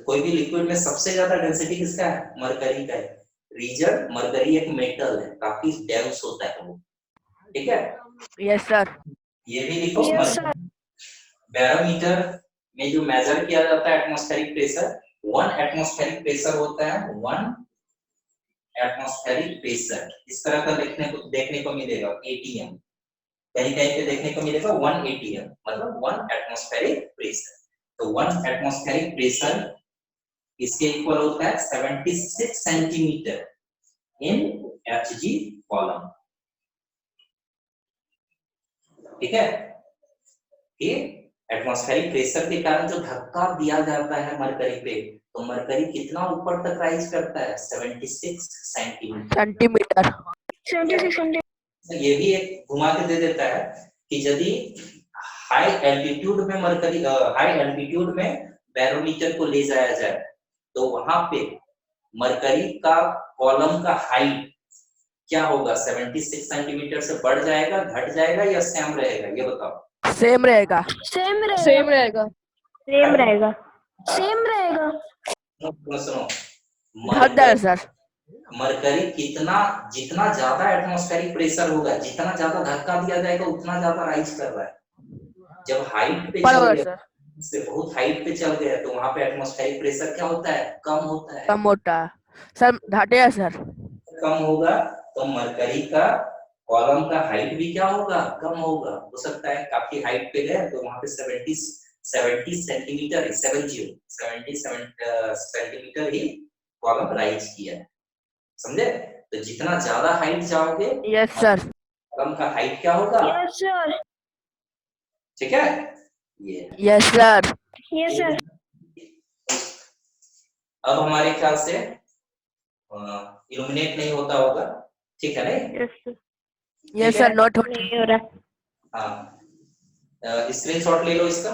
[SPEAKER 1] कोई भी लिक्विड में सबसे ज्यादा डेंसिटी किसका है? मरकरी का है। रीजन, मरकरी एक मेटल है, काफी डेंस होता है वो। ठीक है,
[SPEAKER 4] यस सर।
[SPEAKER 1] ये भी लिखो। बैरोमीटर में जो मेजर किया जाता है एटमॉस्फेरिक प्रेशर, 1 एटमॉस्फेरिक प्रेशर होता है। 1 एटमॉस्फेरिक प्रेशर इस तरह का देखने को मिलेगा। एटीएम कहीं कहीं पे देखने को मिलेगा 1 एटीएम, मतलब 1 एटमॉस्फेरिक प्रेशर। तो 1 एटमॉस्फेरिक प्रेशर इसके इक्वल होता है 76 सेंटीमीटर इन एचजी कॉलम। ठीक है, ये एटमॉस्फेरिक प्रेशर के कारण जो धक्का दिया जाता है मरकरी पे, तो मरकरी कितना ऊपर तक राइज करता है? 76 सेंटीमीटर। ये भी एक घुमा के दे देता है कि यदि हाई एल्टीट्यूड में मरकरी, हाई एल्टीट्यूड में बैरोमीटर को ले जाया जाए तो वहां पे मरकरी का कॉलम का हाइट क्या होगा? 76 सेंटीमीटर से बढ़ जाएगा, घट जाएगा या सेम रहेगा? ये बताओ।
[SPEAKER 4] सेम रहेगा।
[SPEAKER 1] सुनो,
[SPEAKER 4] घट जाएगा सर।
[SPEAKER 1] मरकरी कितना, जितना ज्यादा एटमॉस्फेरिक प्रेशर होगा, जितना ज्यादा धक्का दिया जाएगा, उतना ज्यादा राइज कर रहा है। जब हाइट पे चल गया, से बहुत हाइट पे चल गया, तो वहां पे एटमॉस्फेरिक प्रेशर क्या होता है? कम होता है।
[SPEAKER 4] कम होता है सर, घटेगा सर। कम
[SPEAKER 1] होगा तो मरकरी का कॉलम का हाइट भी क्या होगा? कम होगा। हो सकता है काफी हाइट पे गए तो वहां पे 70 सेंटीमीटर 70 सेंटीमीटर ही कॉलम राइज किया है। समझे? तो जितना ज्यादा हाइट जाओगे,
[SPEAKER 4] यस सर,
[SPEAKER 1] कॉलम का हाइट क्या होगा?
[SPEAKER 2] Yes sir.
[SPEAKER 1] ठीक है, ये
[SPEAKER 4] यस सर।
[SPEAKER 1] अब हमारे ख्याल से इल्यूमिनेट नहीं होता होगा। ठीक है नहीं?
[SPEAKER 4] यस सर, नोट
[SPEAKER 2] नहीं हो रहा।
[SPEAKER 1] हाँ, स्क्रीनशॉट ले लो इसका।